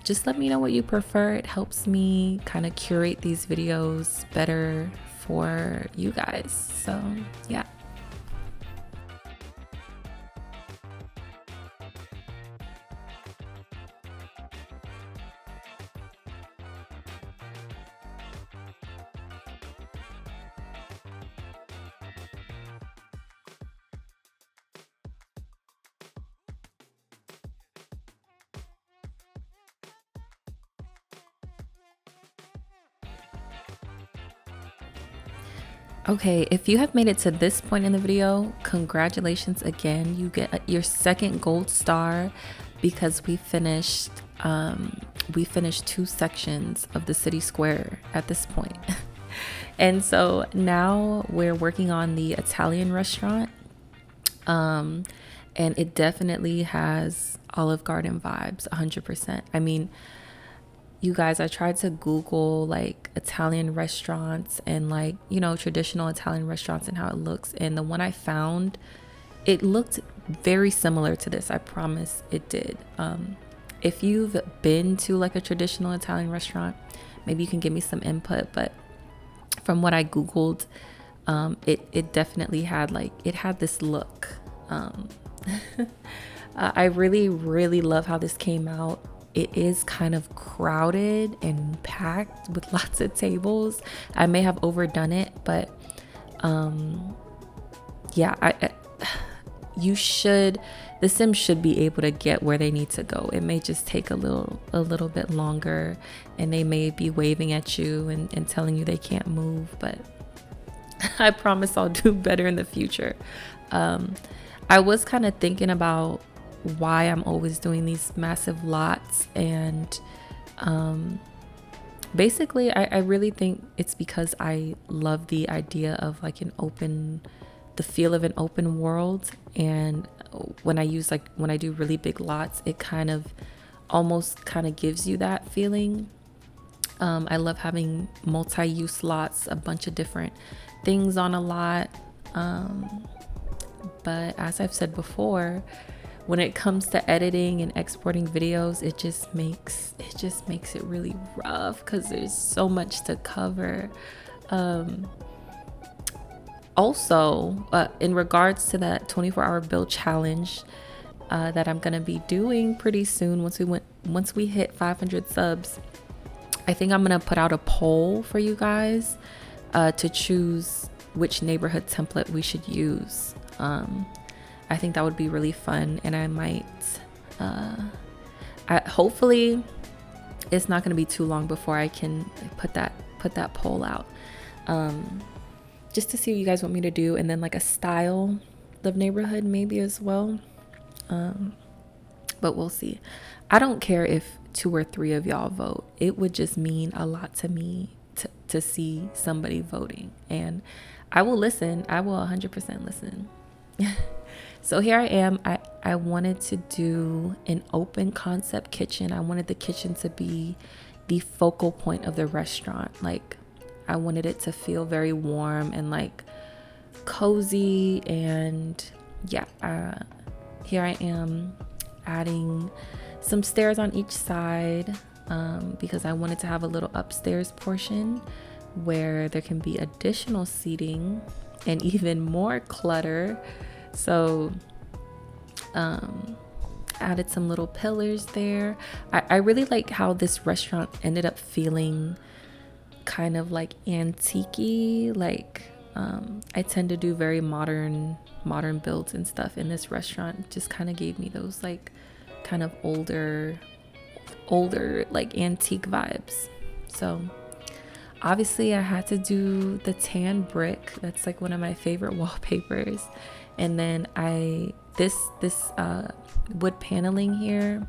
just let me know what you prefer. It helps me kind of curate these videos better for you guys. So yeah. Okay, if you have made it to this point in the video, congratulations again. You get your second gold star because we finished 2 sections of the city square at this point. And so now we're working on the Italian restaurant. And it definitely has Olive Garden vibes, 100%. I mean, you guys, I tried to Google like Italian restaurants and like, you know, traditional Italian restaurants and how it looks. And the one I found, it looked very similar to this. I promise it did. If you've been to like a traditional Italian restaurant, maybe you can give me some input. But from what I Googled, it definitely had like, it had this look. I really, really love how this came out. It is kind of crowded and packed with lots of tables. I may have overdone it, but yeah, the Sims should be able to get where they need to go. It may just take a little bit longer, and they may be waving at you and telling you they can't move, but I promise I'll do better in the future. I was kind of thinking about why I'm always doing these massive lots, and basically I really think it's because I love the idea of like the feel of an open world. And when I do really big lots, it kind of almost kind of gives you that feeling. I love having multi-use lots, a bunch of different things on a lot, but as I've said before, when it comes to editing and exporting videos, it just makes it really rough because there's so much to cover. Also, in regards to that 24-hour build challenge that I'm gonna be doing pretty soon, once we hit 500 subs, I think I'm gonna put out a poll for you guys to choose which neighborhood template we should use. I think that would be really fun, and I might hopefully it's not going to be too long before I can put that poll out, just to see what you guys want me to do, and then like a style of neighborhood maybe as well, but we'll see. I don't care if 2 or 3 of y'all vote. It would just mean a lot to me to see somebody voting, and I will listen. I will 100% listen. So here I am. I wanted to do an open concept kitchen. I wanted the kitchen to be the focal point of the restaurant. Like, I wanted it to feel very warm and like cozy. And yeah, here I am adding some stairs on each side, because I wanted to have a little upstairs portion where there can be additional seating and even more clutter. So added some little pillars there. I really like how this restaurant ended up feeling kind of like antique-y. Like I tend to do very modern builds and stuff, in this restaurant it just kind of gave me those like kind of older like antique vibes. So obviously I had to do the tan brick. That's like one of my favorite wallpapers. And then this wood paneling here,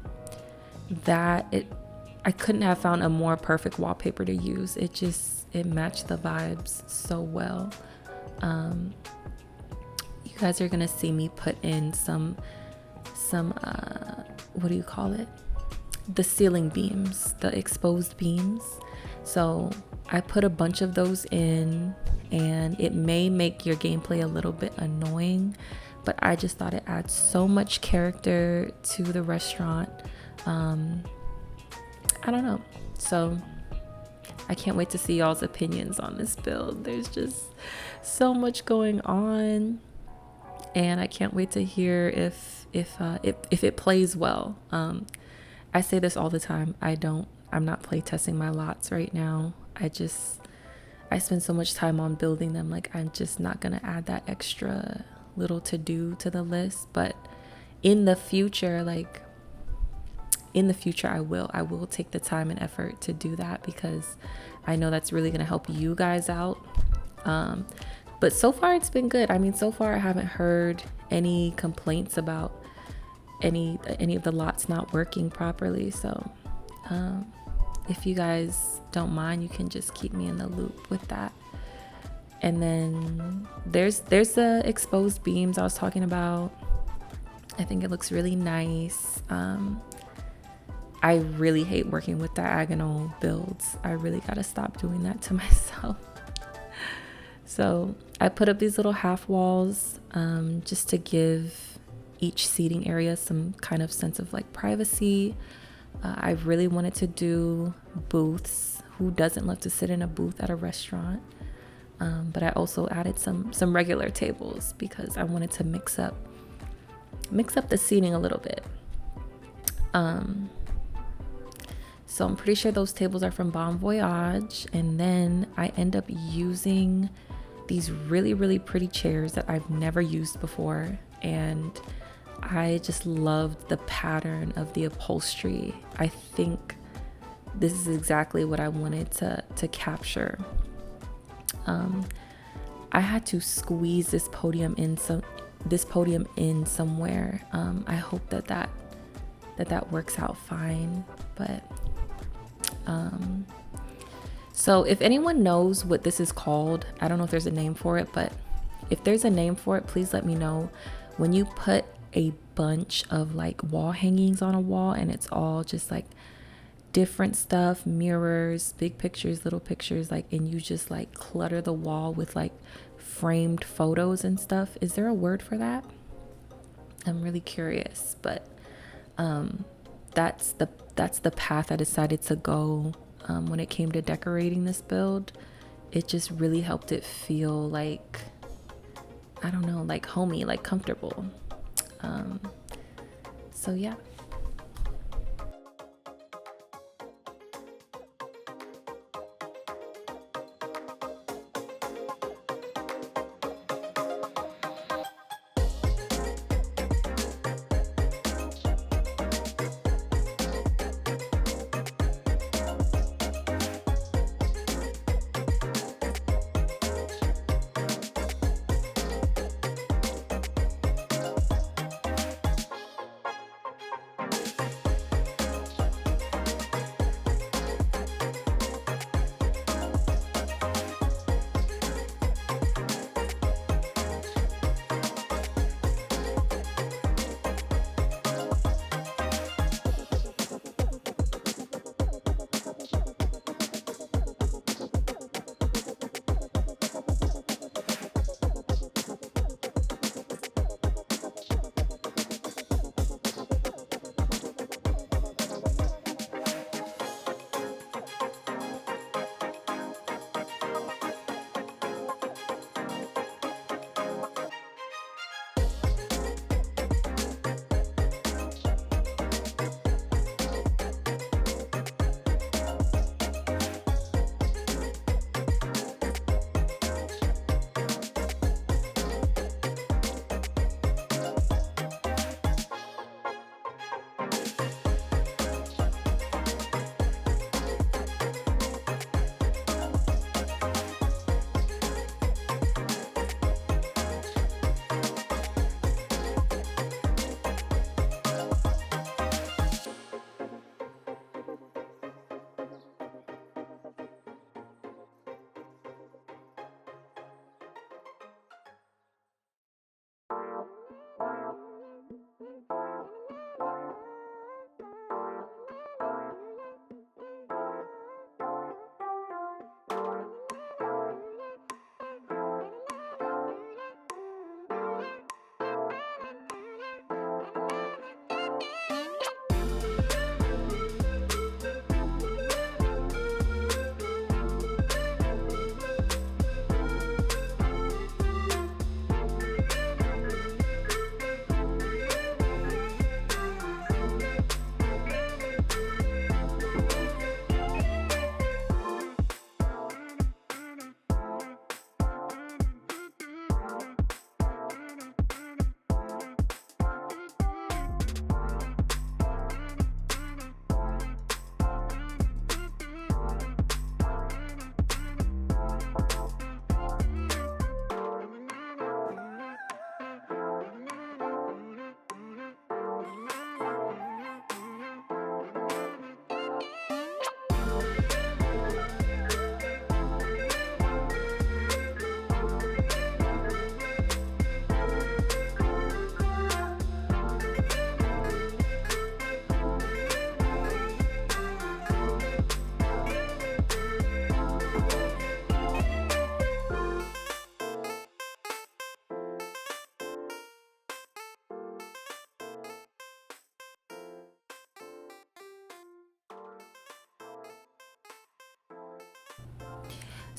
I couldn't have found a more perfect wallpaper to use. It matched the vibes so well. You guys are gonna see me put in some what do you call it? The ceiling beams, the exposed beams. So I put a bunch of those in, and it may make your gameplay a little bit annoying, but I just thought it adds so much character to the restaurant. I don't know. So I can't wait to see y'all's opinions on this build. There's just so much going on, and I can't wait to hear if it plays well. I say this all the time. I'm not play testing my lots right now. I spend so much time on building them. Like, I'm just not gonna add that extra little to do to the list. But in the future, I will take the time and effort to do that, because I know that's really gonna help you guys out. But so far it's been good. I mean, so far I haven't heard any complaints about any of the lots not working properly. So if you guys don't mind, you can just keep me in the loop with that. And then there's the exposed beams I was talking about. I think it looks really nice. I really hate working with diagonal builds. I really gotta stop doing that to myself. So I put up these little half walls just to give each seating area some kind of sense of like privacy. I really wanted to do booths. Who doesn't love to sit in a booth at a restaurant? But I also added some regular tables, because I wanted to mix up the seating a little bit. So I'm pretty sure those tables are from Bon Voyage. And then I end up using these really, really pretty chairs that I've never used before. And I just loved the pattern of the upholstery. I think this is exactly what I wanted to capture. I had to squeeze this podium in somewhere. I hope that works out fine. But so if anyone knows what this is called, I don't know if there's a name for it, but if there's a name for it, please let me know. When you put a bunch of like wall hangings on a wall, and it's all just like different stuff, mirrors, big pictures, little pictures, like, and you just like clutter the wall with like framed photos and stuff. Is there a word for that? I'm really curious. But that's the path I decided to go when it came to decorating this build. It just really helped it feel like, I don't know, like homey, like comfortable. So yeah.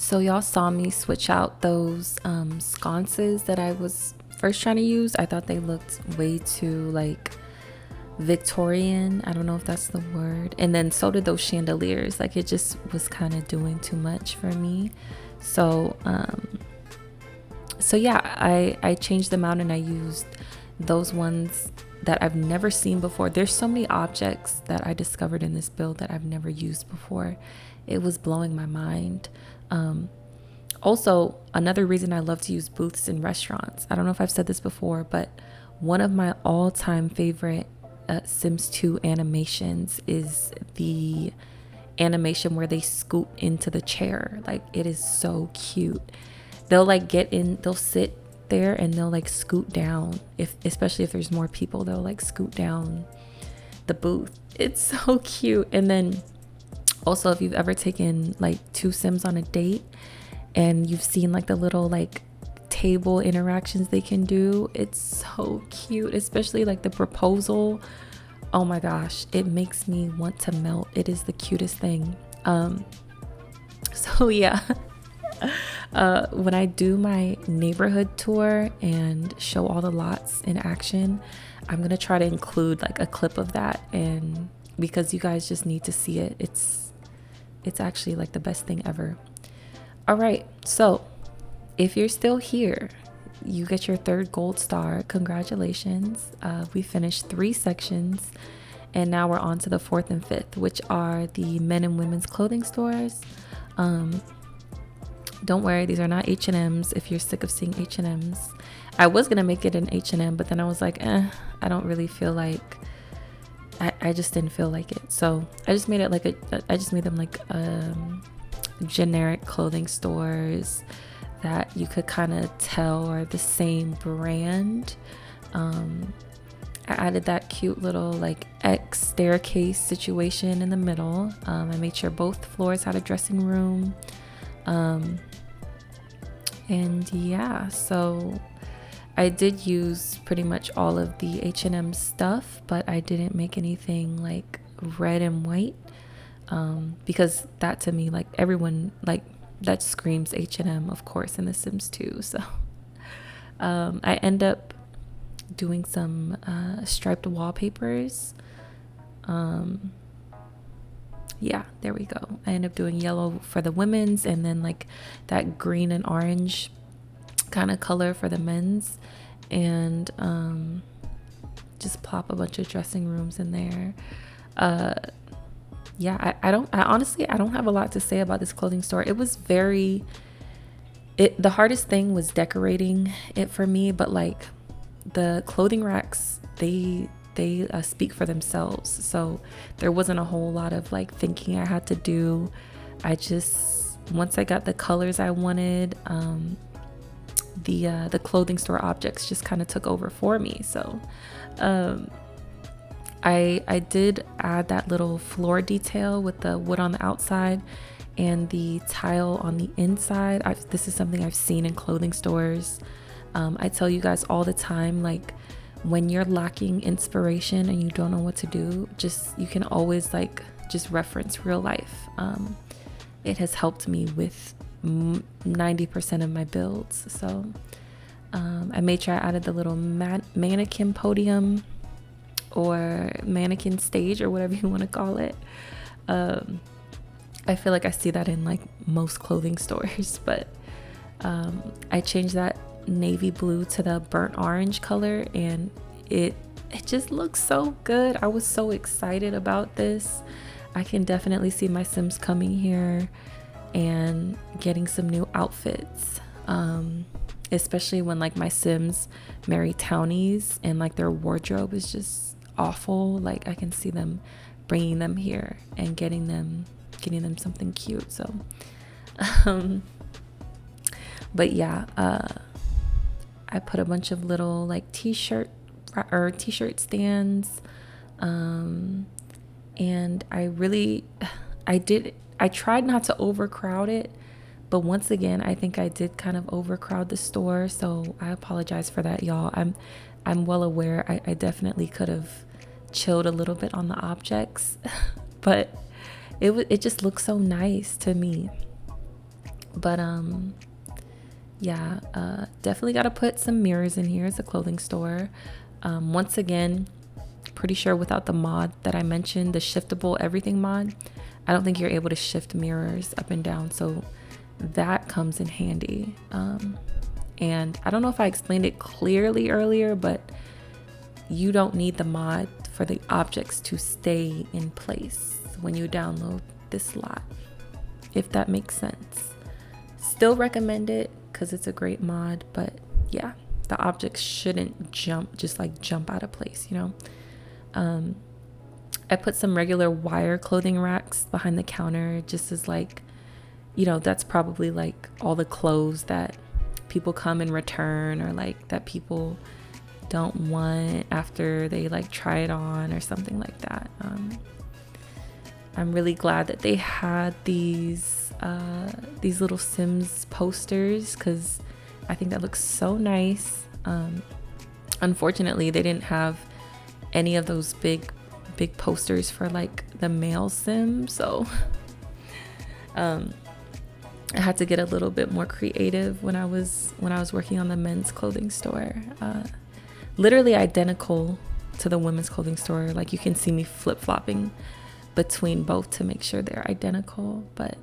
So y'all saw me switch out those sconces that I was first trying to use. I thought they looked way too like Victorian. I don't know if that's the word. And then so did those chandeliers. Like it just was kind of doing too much for me. So yeah, I changed them out and I used those ones that I've never seen before. There's so many objects that I discovered in this build that I've never used before. It was blowing my mind. Also, another reason I love to use booths in restaurants. I don't know if I've said this before, but one of my all-time favorite Sims 2 animations is the animation where they scoot into the chair. Like it is so cute. They'll like get in, they'll sit there and they'll like scoot down, especially if there's more people, they'll like scoot down the booth. It's so cute. And then also, if you've ever taken like two Sims on a date and you've seen like the little like table interactions they can do, it's so cute, especially like the proposal. Oh my gosh, it makes me want to melt. It is the cutest thing. So yeah. When I do my neighborhood tour and show all the lots in action, I'm gonna try to include like a clip of that, and because you guys just need to see it. It's actually like the best thing ever. All right, so if you're still here, you get your third gold star. Congratulations. We finished 3 sections and now we're on to the 4th and 5th, which are the men and women's clothing stores. Don't worry, these are not H&Ms if you're sick of seeing H&Ms. I was gonna make it an H&M, but then I was like, I don't really feel like, I just didn't feel like it. So I just made it like I just made them like generic clothing stores that you could kind of tell are the same brand. I added that cute little like X staircase situation in the middle. I made sure both floors had a dressing room. And yeah, so I did use pretty much all of the H&M stuff, but I didn't make anything like red and white, because that to me, like everyone, like that screams H&M, of course, in The Sims 2. So I end up doing some striped wallpapers. Yeah, there we go. I end up doing yellow for the women's and then like that green and orange kind of color for the men's, and just plop a bunch of dressing rooms in there. Yeah, I honestly don't have a lot to say about this clothing store. It was the hardest thing was decorating it for me, but like the clothing racks, they speak for themselves. So there wasn't a whole lot of like thinking I had to do. Once I got the colors I wanted, the clothing store objects just kind of took over for me. So I did add that little floor detail with the wood on the outside and the tile on the inside. This is something I've seen in clothing stores. I tell you guys all the time, like when you're lacking inspiration and you don't know what to do, you can always like just reference real life. It has helped me with 90% of my builds. So I made sure I added the little mannequin podium or mannequin stage or whatever you want to call it. I feel like I see that in like most clothing stores, but I changed that navy blue to the burnt orange color, and it just looks so good. I was so excited about this. I can definitely see my Sims coming here and getting some new outfits, especially when like my Sims marry townies and like their wardrobe is just awful. Like I can see them bringing them here and getting them something cute. So but yeah, I put a bunch of little like t-shirt stands, and I tried not to overcrowd it, but once again I think I did kind of overcrowd the store, so I apologize for that, y'all. I'm well aware I definitely could have chilled a little bit on the objects but it just looks so nice to me. But yeah, definitely got to put some mirrors in here. It's a clothing store. Once again, pretty sure without the mod that I mentioned, the shiftable everything mod, I don't think you're able to shift mirrors up and down. So that comes in handy. And I don't know if I explained it clearly earlier, but you don't need the mod for the objects to stay in place when you download this lot, if that makes sense. Still recommend it because it's a great mod, but yeah, the objects shouldn't jump out of place, you know. I put some regular wire clothing racks behind the counter, just as like, you know, that's probably like all the clothes that people come and return, or like that people don't want after they like try it on or something like that. I'm really glad that they had these little Sims posters, because I think that looks so nice. Unfortunately, they didn't have any of those big posters for like the male Sim, so I had to get a little bit more creative when I was working on the men's clothing store. Literally identical to the women's clothing store. Like, you can see me flip-flopping between both to make sure they're identical, but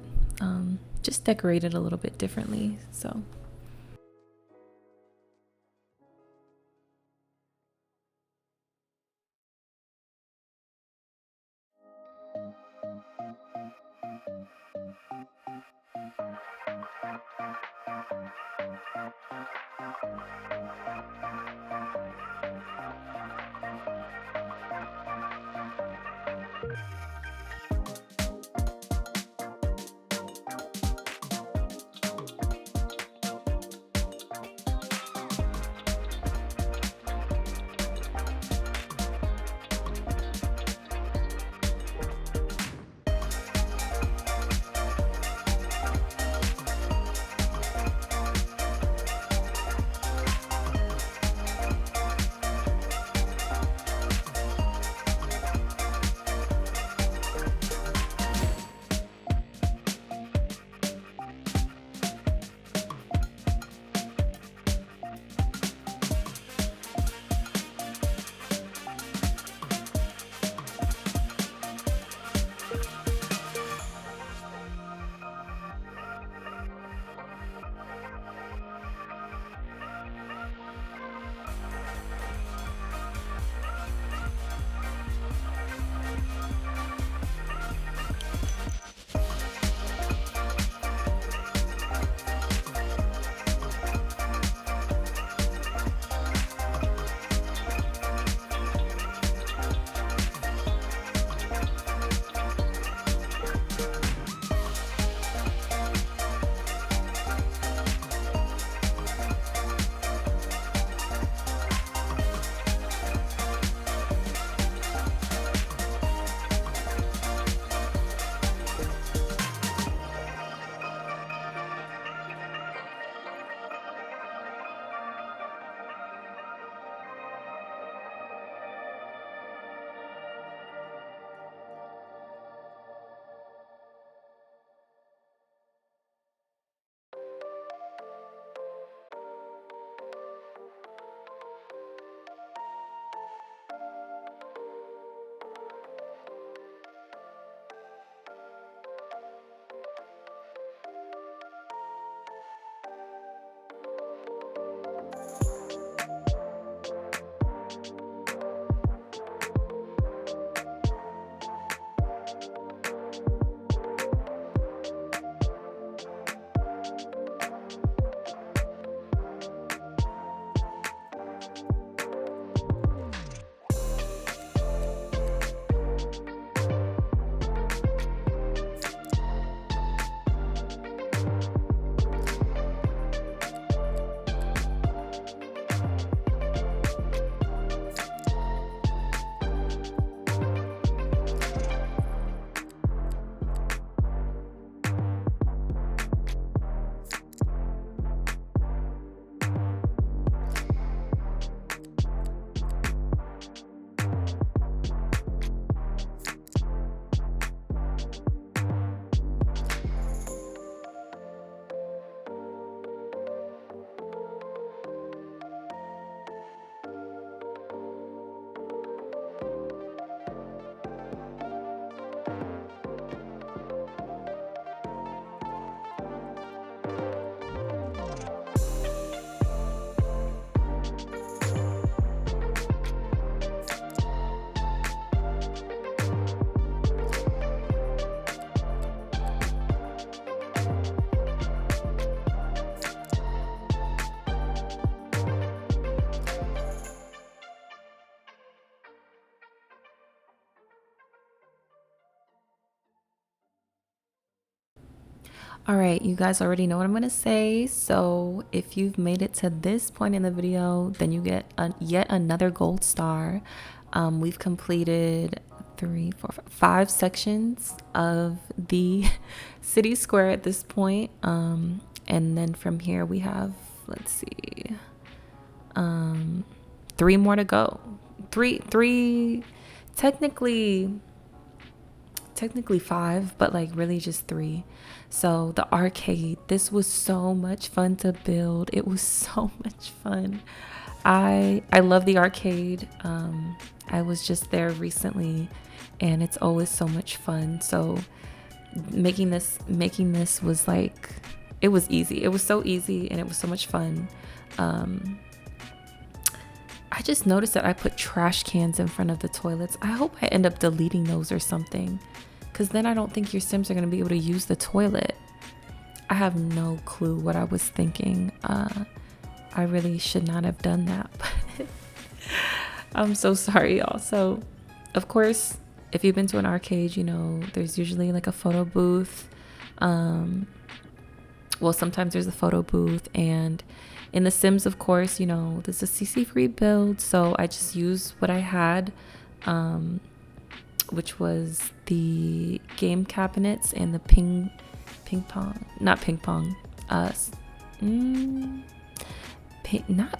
just decorated a little bit differently. So All right, you guys already know what I'm gonna say. So if you've made it to this point in the video, then you get yet another gold star. We've completed 5 sections of the city square at this point. And then from here we have, let's see, 3 more to go. Three, technically 5, but like really just 3. So the arcade, this was so much fun to build. It was so much fun. I love the arcade. I was just there recently and it's always so much fun. So making this was like, it was easy. It was so easy and it was so much fun. I just noticed that I put trash cans in front of the toilets. I hope I end up deleting those or something, because then I don't think your Sims are going to be able to use the toilet. I have no clue what I was thinking. I really should not have done that. I'm so sorry, y'all. So, of course, if you've been to an arcade, you know, there's usually like a photo booth. Well, sometimes there's a photo booth, and in The Sims, of course, you know, this is a CC free build, so I just used what I had, which was the game cabinets and the not ping pong, not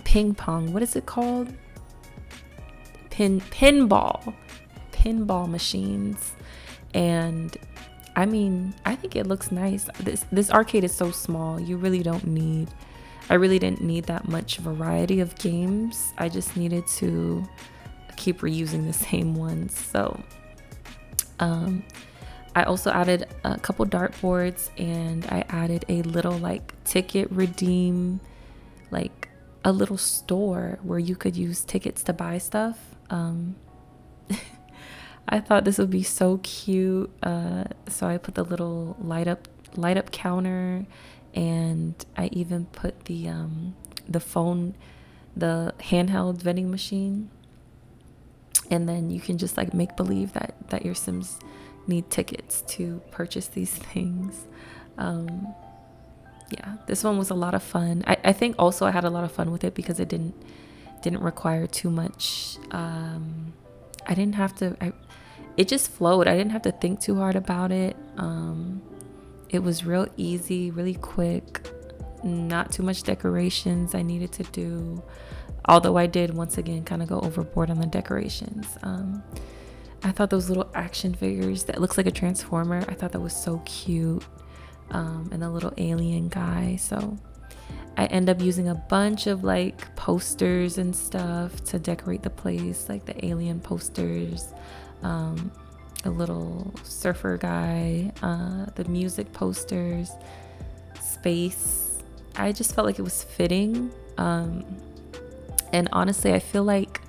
ping pong, what is it called? Pinball machines. And I mean, I think it looks nice. This arcade is so small. I really didn't need that much variety of games. I just needed to keep reusing the same ones. So I also added a couple dartboards, and I added a little like ticket redeem, like a little store where you could use tickets to buy stuff. I thought this would be so cute. So I put the little light up counter, and I even put the handheld vending machine. And then you can just like make believe that your Sims need tickets to purchase these things. Yeah, this one was a lot of fun. I think also I had a lot of fun with it because it didn't require too much. It just flowed. I didn't have to think too hard about it. It was real easy, really quick, not too much decorations I needed to do. Although I did once again kind of go overboard on the decorations. I thought those little action figures that looks like a transformer, I thought that was so cute. And the little alien guy. So I end up using a bunch of like posters and stuff to decorate the place, like the alien posters, a little surfer guy, the music posters, space. I just felt like it was fitting. And honestly, I feel like,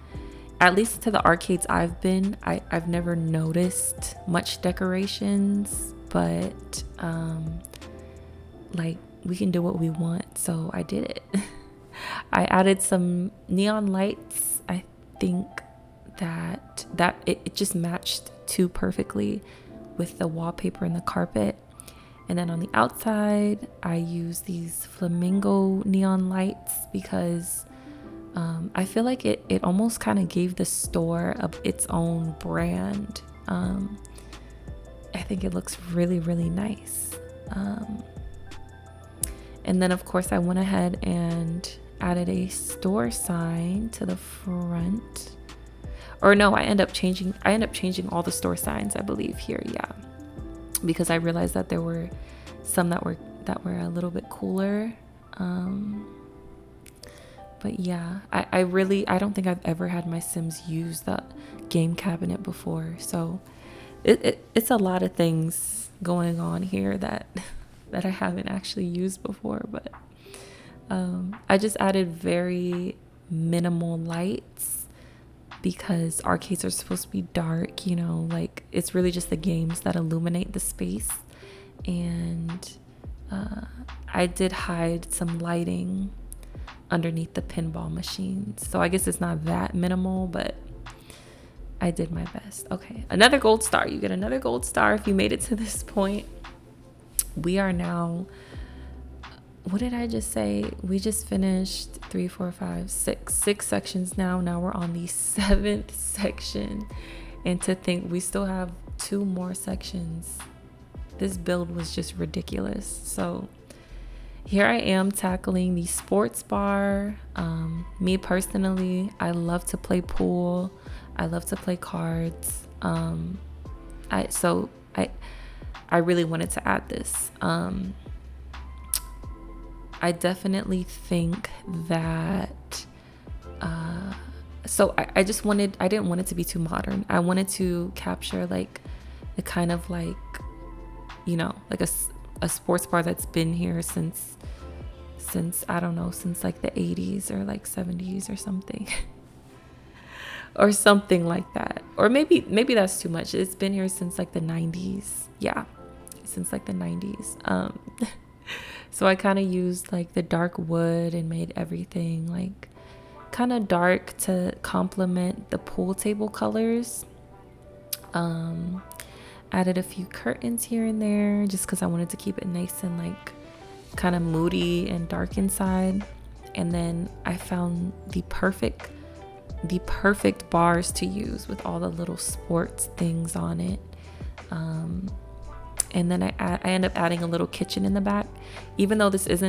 at least to the arcades I've been, I've never noticed much decorations, but like we can do what we want, so I did it. I added some neon lights. I think that it just matched too perfectly with the wallpaper and the carpet. And then on the outside, I use these flamingo neon lights because I feel like it almost kind of gave the store its own brand. I think it looks really, really nice. And then of course I went ahead and added a store sign to the front. Or no, I end up changing all the store signs, I believe, here, yeah. Because I realized that there were some that were a little bit cooler. But yeah, I don't think I've ever had my Sims use the game cabinet before. So it's a lot of things going on here that I haven't actually used before. But I just added very minimal lights because arcades are supposed to be dark, you know, like it's really just the games that illuminate the space. And I did hide some lighting underneath the pinball machines, so I guess it's not that minimal, but I did my best. Okay, another gold star. You get another gold star if you made it to this point. we are now, what did I just say? We just finished 3, 4, 5, 6 sections now. Now we're on the 7th section. And to think we still have 2 more sections. This build was just ridiculous. So here I am tackling the sports bar. Me personally, I love to play pool. I love to play cards. I really wanted to add this. I definitely think that I didn't want it to be too modern. I wanted to capture like the kind of like, like a sports bar that's been here since I don't know, since like the 80s or like 70s or something. Or something like that. Or maybe that's too much. It's been here since like the 90s. Yeah, since like the 90s. So I kind of used like the dark wood and made everything like kind of dark to complement the pool table colors. Added a few curtains here and there just because I wanted to keep it nice and like kind of moody and dark inside. And then I found the perfect bars to use with all the little sports things on it. And then I end up adding a little kitchen in the back, even though this is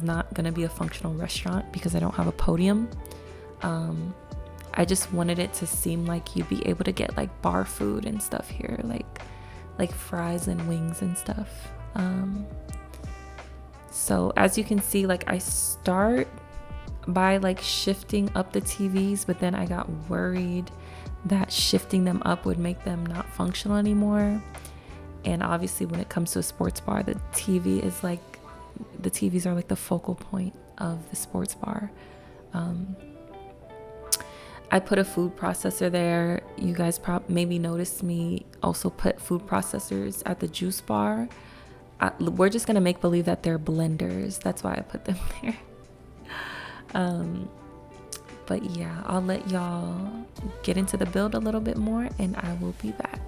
not going to be a functional restaurant because I don't have a podium. I just wanted it to seem like you'd be able to get like bar food and stuff here, like fries and wings and stuff. So as you can see, like I start by like shifting up the TVs, but then I got worried that shifting them up would make them not functional anymore. And obviously when it comes to a sports bar, the TVs are like the focal point of the sports bar. I put a food processor there. You guys maybe noticed me also put food processors at the juice bar. We're just gonna make believe that they're blenders. That's why I put them there. But yeah, I'll let y'all get into the build a little bit more and I will be back.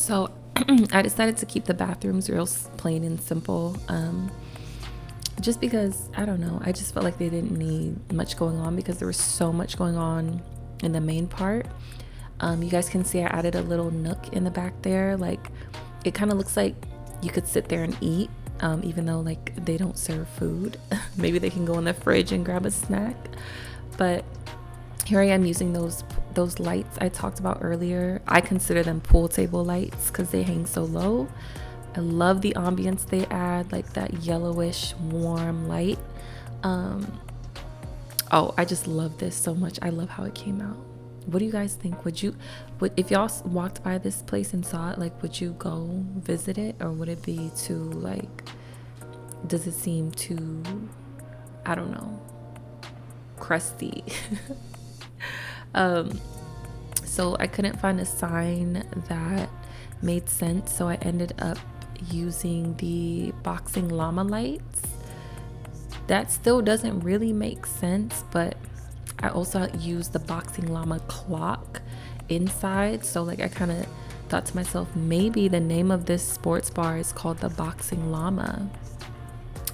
So I decided to keep the bathrooms real plain and simple. Just because, I don't know, I just felt like they didn't need much going on because there was so much going on in the main part. You guys can see I added a little nook in the back there. Like, it kind of looks like you could sit there and eat, even though like they don't serve food. Maybe they can go in the fridge and grab a snack. But here I am using those lights I talked about earlier. I consider them pool table lights because they hang so low. I love the ambience they add, like that yellowish warm light. Oh, I just love this so much. I love how it came out. What do you guys think? Would if y'all walked by this place and saw it, like, would you go visit it, or would it be too, like, does it seem too, I don't know, crusty? So I couldn't find a sign that made sense, so I ended up using the boxing llama lights. That still doesn't really make sense, but I also used the boxing llama clock inside. So like I kind of thought to myself, maybe the name of this sports bar is called the Boxing Llama,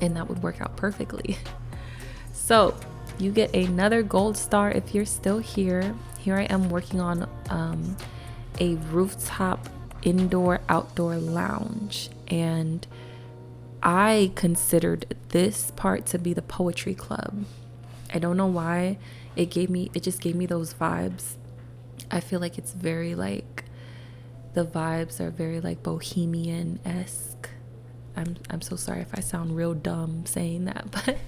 and that would work out perfectly. So you get another gold star if you're still here. Here I am working on a rooftop indoor outdoor lounge, and I considered this part to be the poetry club. I don't know why it just gave me those vibes. I feel like it's very like, the vibes are very like bohemian-esque. I'm so sorry if I sound real dumb saying that, but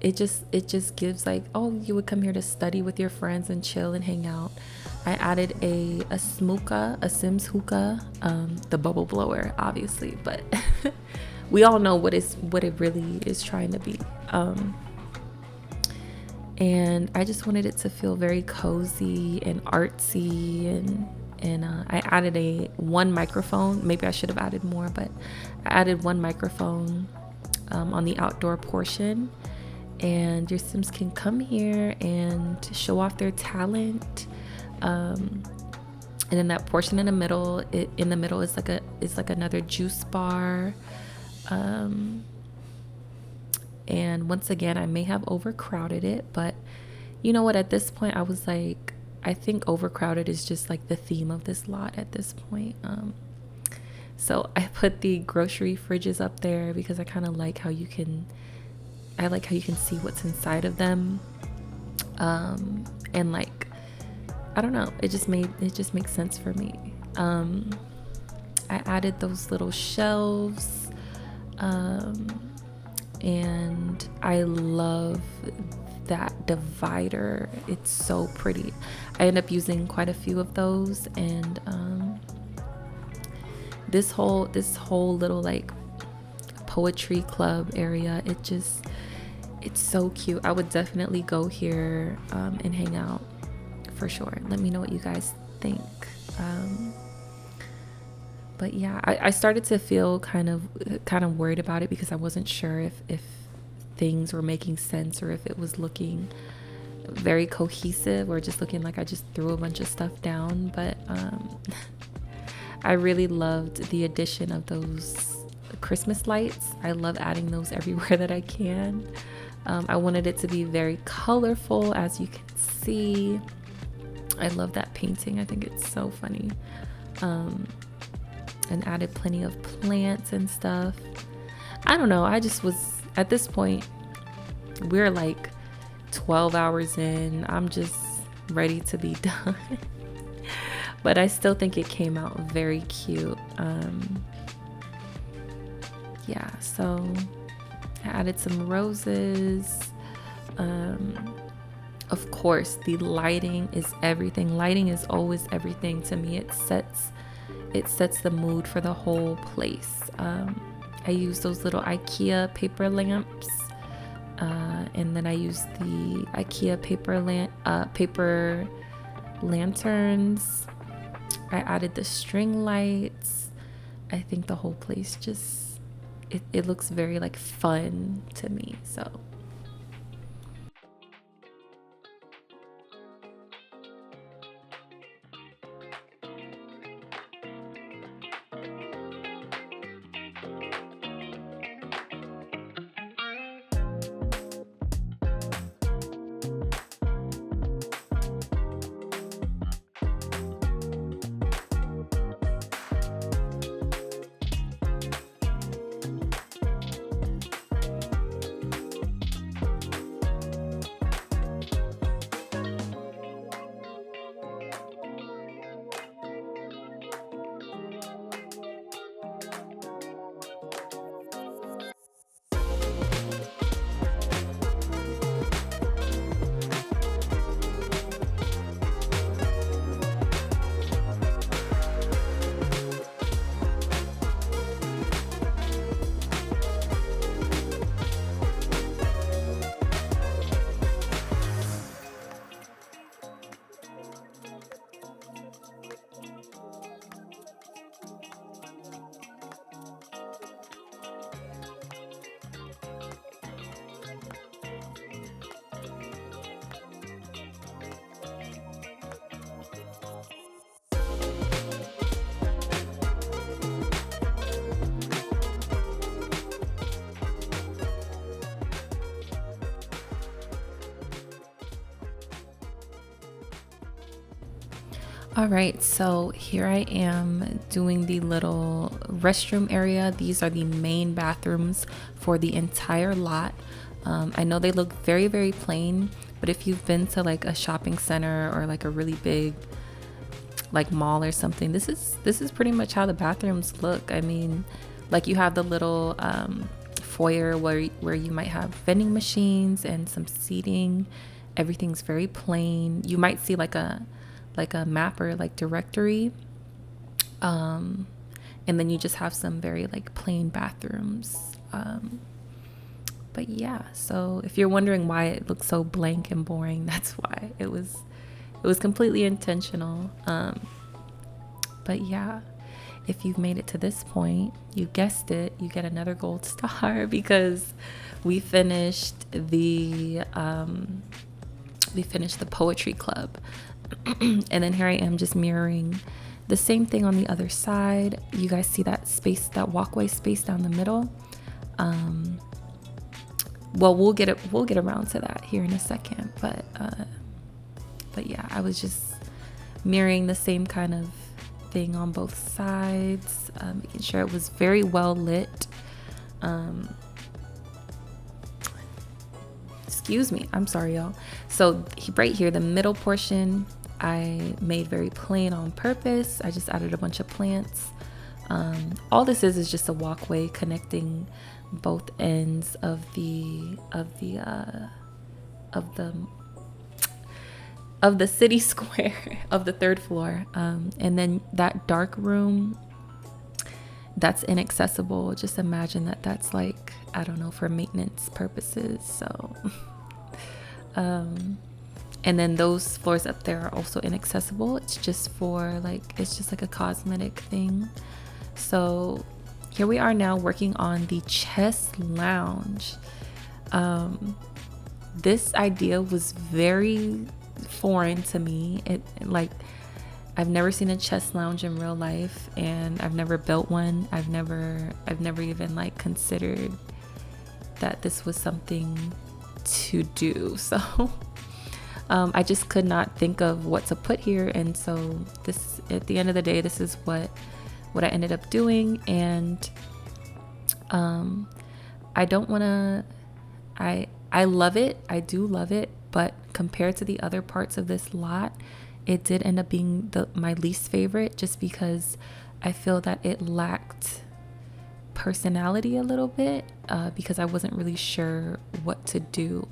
it just gives like, oh, you would come here to study with your friends and chill and hang out. I added a smooka, a Sims hookah, the bubble blower, obviously, but we all know what it really is trying to be. And I just wanted it to feel very cozy and artsy, and I added one microphone. Maybe I should have added more, but I added one microphone on the outdoor portion, and your Sims can come here and show off their talent. And then that portion in the middle, is like another juice bar. And once again, I may have overcrowded it, but you know what? At this point, I was like, I think overcrowded is just like the theme of this lot at this point. So I put the grocery fridges up there because I kind of like how you can see what's inside of them. And like, I don't know, it just makes sense for me. I added those little shelves, and I love that divider. It's so pretty. I end up using quite a few of those, and this whole little like poetry club area, it's so cute. I would definitely go here and hang out for sure. Let me know what you guys think. But yeah, I started to feel kind of worried about it because I wasn't sure if things were making sense or if it was looking very cohesive or just looking like I just threw a bunch of stuff down. But I really loved the addition of those Christmas lights. I love adding those everywhere that I can. I wanted it to be very colorful, as you can see. I love that painting. I think it's so funny. And added plenty of plants and stuff. I don't know. I just was, at this point, we're like 12 hours in. I'm just ready to be done. But I still think it came out very cute. Yeah, so I added some roses. Of course, the lighting is everything. Lighting is always everything to me. It sets the mood for the whole place. I use those little IKEA paper lamps, and then I use the IKEA paper lanterns. I added the string lights. I think the whole place just it looks very like fun to me. So All right, so here I am doing the little restroom area. These are the main bathrooms for the entire lot. I know they look very, very plain, but if you've been to like a shopping center or like a really big like mall or something, this is pretty much how the bathrooms look. I mean, like you have the little foyer where you might have vending machines and some seating. Everything's very plain. You might see like a map or like directory, and then you just have some very like plain bathrooms. But yeah, so if you're wondering why it looks so blank and boring, that's why. It was completely intentional. But yeah, if you've made it to this point, you guessed it, you get another gold star because we finished the poetry club. And then here I am just mirroring the same thing on the other side. You guys see that space, that walkway space down the middle? Well, we'll get around to that here in a second, but yeah, I was just mirroring the same kind of thing on both sides, making sure it was very well lit. Excuse me, I'm sorry, y'all. So right here, the middle portion, I made very plain on purpose. I just added a bunch of plants. All this is just a walkway connecting both ends of the city square of the third floor. And then that dark room, that's inaccessible. Just imagine that that's like, I don't know, for maintenance purposes. So and then those floors up there are also inaccessible. It's just like a cosmetic thing. So here we are now working on the chess lounge. This idea was very foreign to me. I've never seen a chess lounge in real life, and I've never built one. I've never even like considered that this was something to do. So I just could not think of what to put here, and so this, at the end of the day, this is what I ended up doing. And I don't want to, I love it. I do love it, but compared to the other parts of this lot, it did end up being my least favorite, just because I feel that it lacked personality a little bit, because I wasn't really sure what to do.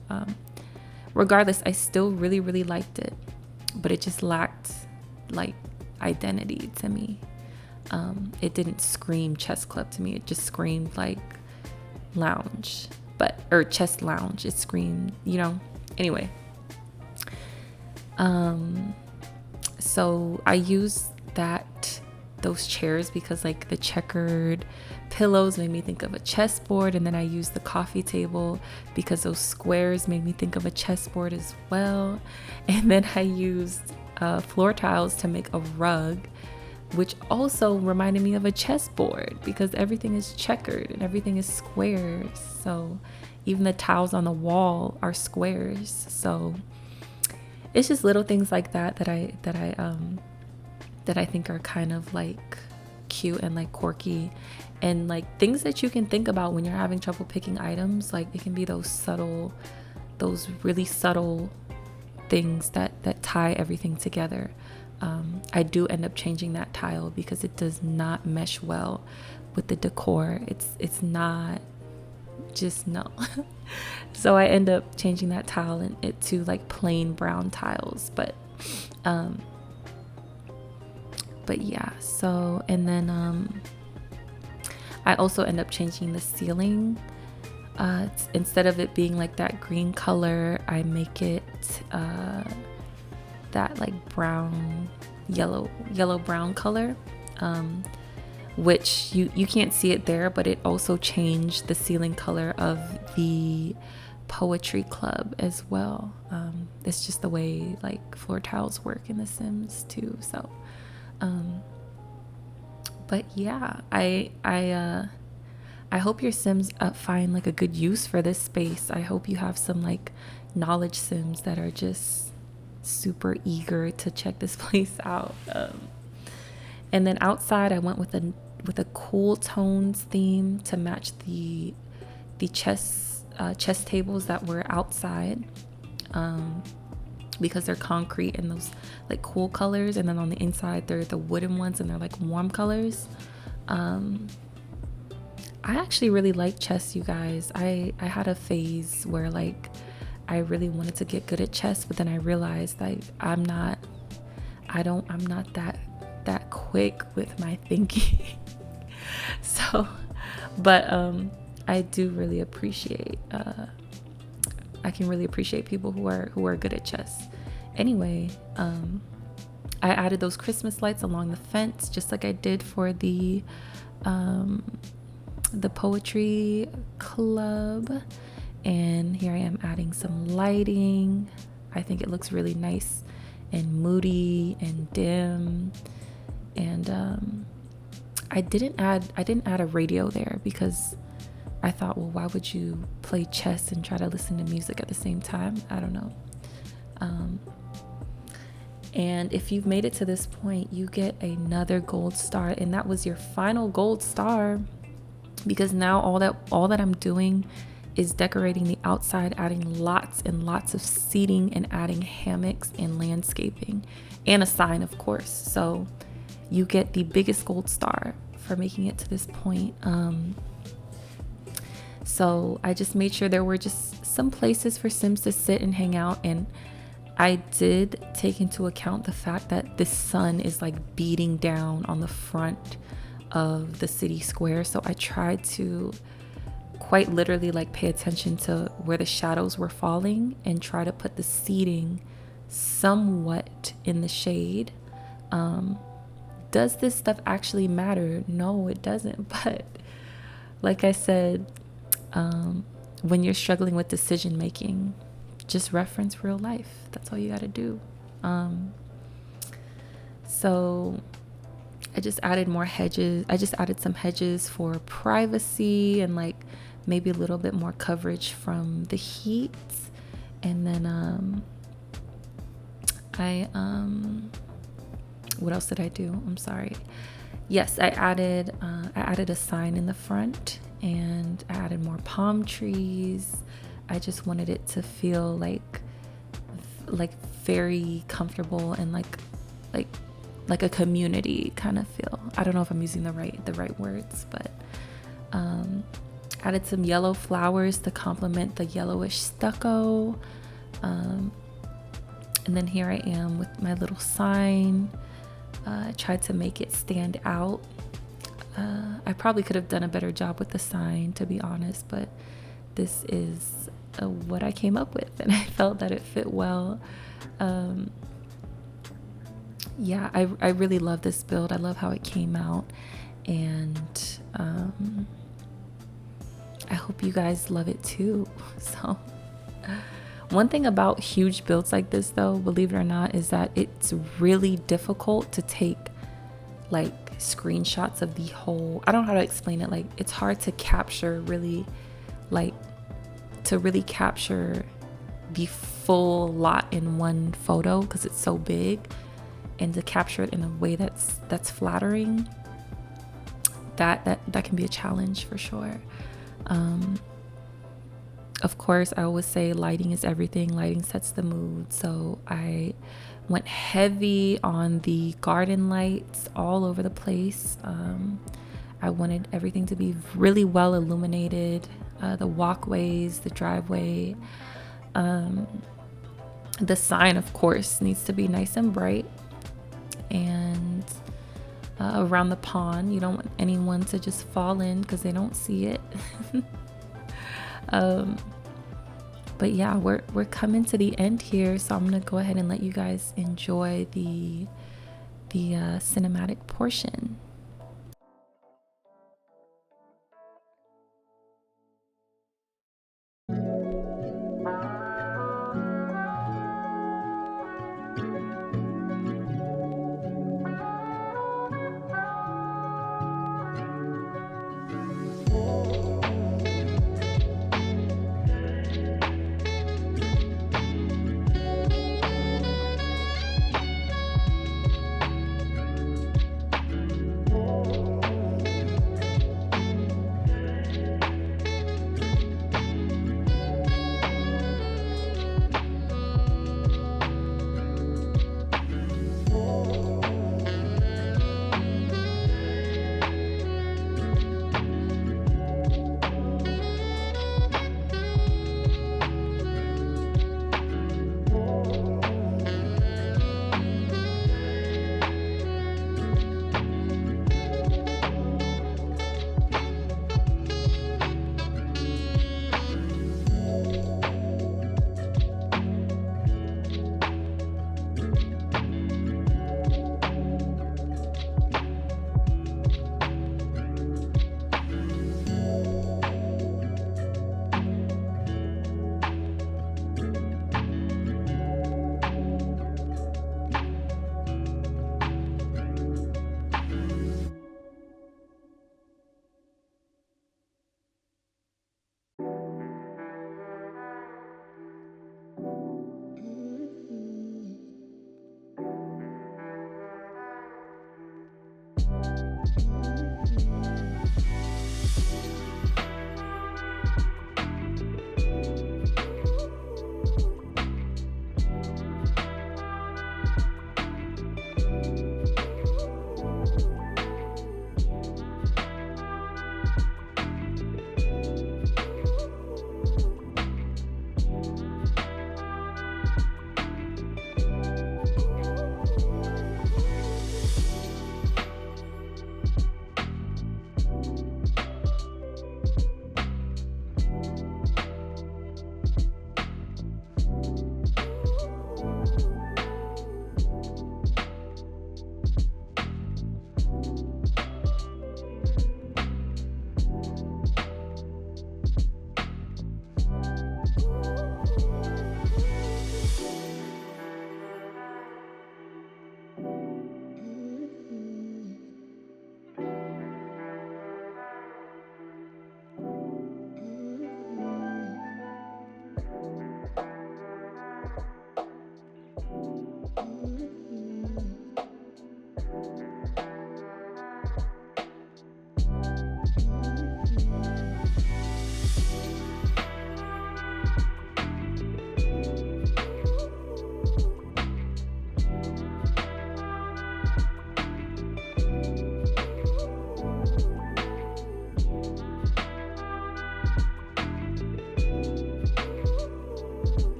Regardless, I still really, really liked it, but it just lacked like identity to me. It didn't scream chess club to me. It just screamed like lounge, or chess lounge. It screamed, anyway. So I used those chairs because like the checkered pillows made me think of a chessboard, and then I used the coffee table because those squares made me think of a chessboard as well. And then I used floor tiles to make a rug, which also reminded me of a chessboard because everything is checkered and everything is squares. So even the tiles on the wall are squares. So it's just little things like that I think are kind of like cute and like quirky, and like things that you can think about when you're having trouble picking items. Like it can be those really subtle things that tie everything together. I do end up changing that tile because it does not mesh well with the decor. It's not, just no. So I end up changing that tile to like plain brown tiles, but yeah. So, and then I also end up changing the ceiling. Instead of it being like that green color, I make it that like yellow brown color, which you can't see it there, but it also changed the ceiling color of the poetry club as well. It's just the way like floor tiles work in The Sims too. So but yeah, I hope your Sims find like a good use for this space. I hope you have some like knowledge Sims that are just super eager to check this place out. And then outside, I went with a cool tones theme to match the chess tables that were outside, because they're concrete and those like cool colors, and then on the inside they're the wooden ones and they're like warm colors. I actually really like chess, you guys. I had a phase where like I really wanted to get good at chess, but then I realized like I'm not that quick with my thinking. So, but I do really appreciate I can really appreciate people who are good at chess. Anyway, I added those Christmas lights along the fence just like I did for the poetry club, and here I am adding some lighting. I think it looks really nice and moody and dim. And I didn't add a radio there because I thought, well, why would you play chess and try to listen to music at the same time? I don't know. And if you've made it to this point, you get another gold star, and that was your final gold star, because now all that I'm doing is decorating the outside, adding lots and lots of seating and adding hammocks and landscaping and a sign, of course. So you get the biggest gold star for making it to this point. So I just made sure there were just some places for Sims to sit and hang out, and I did take into account the fact that the sun is like beating down on the front of the city square. So I tried to quite literally like pay attention to where the shadows were falling and try to put the seating somewhat in the shade. Does this stuff actually matter? No, it doesn't. But like I said, when you're struggling with decision making, just reference real life. That's all you got to do. So I just added more hedges. I just added some hedges for privacy and like maybe a little bit more coverage from the heat. And then what else did I do? I'm sorry. Yes, I added a sign in the front, and I added more palm trees. I just wanted it to feel like very comfortable and like a community kind of feel. I don't know if I'm using the right words, but added some yellow flowers to complement the yellowish stucco. And then here I am with my little sign. I tried to make it stand out. I probably could have done a better job with the sign, to be honest, but this is what I came up with, and I felt that it fit well. Yeah, I really love this build. I love how it came out, and I hope you guys love it too. So one thing about huge builds like this, though, believe it or not, is that it's really difficult to take like screenshots of the whole, I don't know how to explain it. Like, it's hard to capture really capture the full lot in one photo because it's so big, and to capture it in a way that's flattering, that can be a challenge for sure. Of course, I always say lighting is everything. Lighting sets the mood. So I went heavy on the garden lights all over the place. I wanted everything to be really well illuminated. The walkways, the driveway. The sign, of course, needs to be nice and bright. And around the pond, you don't want anyone to just fall in because they don't see it. But yeah, we're coming to the end here, so I'm gonna go ahead and let you guys enjoy the cinematic portion.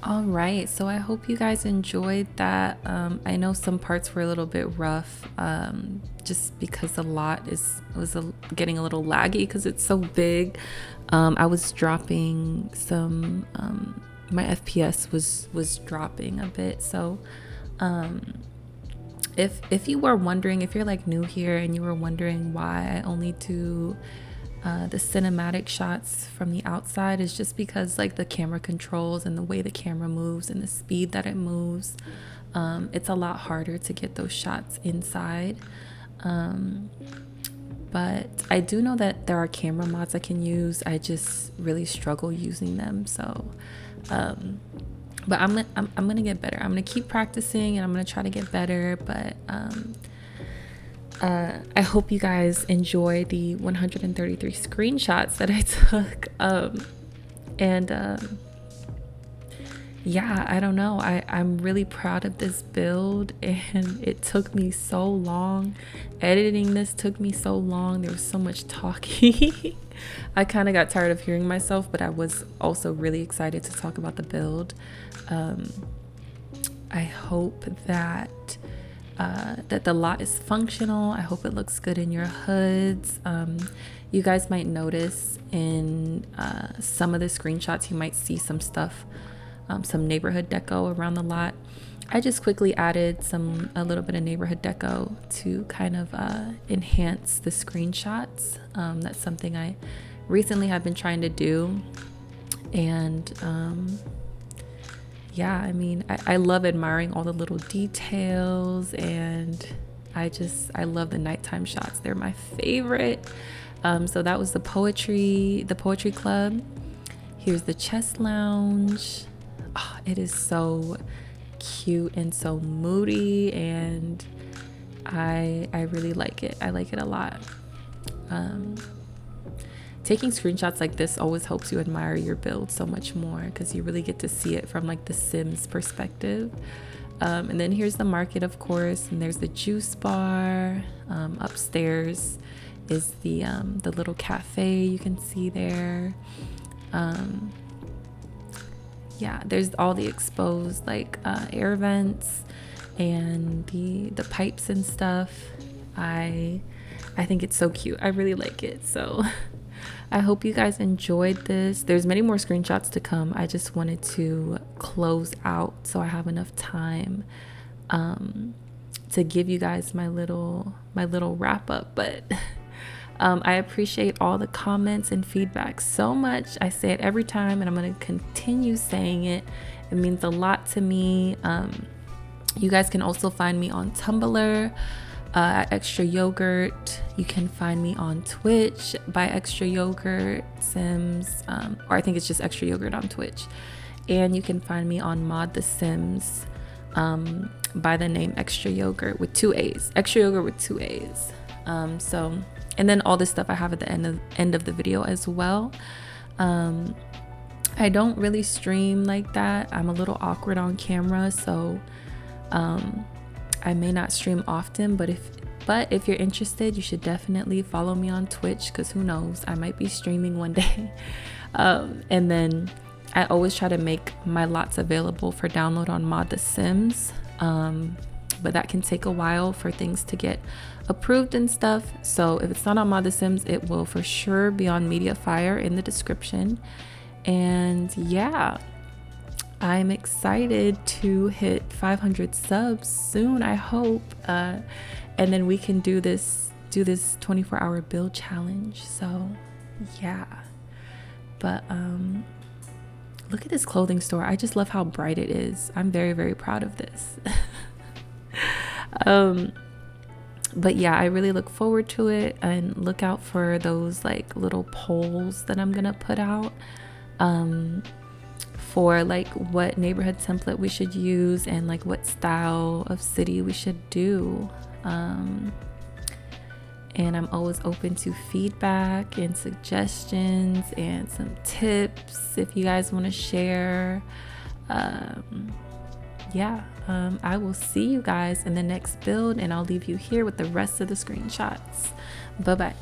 All right, so I hope you guys enjoyed that. I know some parts were a little bit rough, just because the lot was getting a little laggy because it's so big. I was dropping some. My FPS was dropping a bit, so if you were wondering, if you're like new here and you were wondering why I only do the cinematic shots from the outside, is just because like the camera controls and the way the camera moves and the speed that it moves, it's a lot harder to get those shots inside. But I do know that there are camera mods I can use. I just really struggle using them. So but I'm gonna get better. I'm gonna keep practicing and I'm gonna try to get better. But I hope you guys enjoy the 133 screenshots that I took. Yeah, I don't know. I'm really proud of this build, and it took me so long. Editing this took me so long. There was so much talking. I kind of got tired of hearing myself, but I was also really excited to talk about the build. I hope that that the lot is functional. I hope it looks good in your hoods. You guys might notice in some of the screenshots, you might see some stuff, some neighborhood deco around the lot. I just quickly added a little bit of neighborhood deco to kind of enhance the screenshots. That's something I recently have been trying to do. And yeah, I mean, I love admiring all the little details, and I love the nighttime shots. They're my favorite. So that was the poetry club. Here's the chess lounge. Oh, it is so cute and so moody, and I really like it. I like it a lot. Taking screenshots like this always helps you admire your build so much more, because you really get to see it from like the Sims perspective. And then here's the market, of course, and there's the juice bar. Upstairs is the little cafe you can see there. Yeah, there's all the exposed like air vents and the pipes and stuff. I think it's so cute. I really like it. So I hope you guys enjoyed this. There's many more screenshots to come. I just wanted to close out so I have enough time to give you guys my little wrap up. But I appreciate all the comments and feedback so much. I say it every time, and I'm going to continue saying it. It means a lot to me. You guys can also find me on Tumblr at Extraayogurt. You can find me on Twitch by Extraayogurt Sims, or I think it's just Extraayogurt on Twitch. And you can find me on Mod the Sims by the name Extraayogurt with 2 A's. Extraayogurt with 2 A's. And then all this stuff I have at the end of the video as well. I don't really stream like that. I'm a little awkward on camera, so I may not stream often, but if you're interested, you should definitely follow me on Twitch, because who knows, I might be streaming one day. And then I always try to make my lots available for download on Mod the Sims, but that can take a while for things to get approved and stuff. So if it's not on Mod the Sims, it will for sure be on Mediafire in the description. And yeah, I'm excited to hit 500 subs soon, I hope, and then we can do this 24-hour build challenge. So yeah, but look at this clothing store. I just love how bright it is. I'm very, very proud of this. But yeah, I really look forward to it, and look out for those like little polls that I'm gonna put out for like what neighborhood template we should use and like what style of city we should do. And I'm always open to feedback and suggestions and some tips if you guys want to share. I will see you guys in the next build, and I'll leave you here with the rest of the screenshots. Bye bye.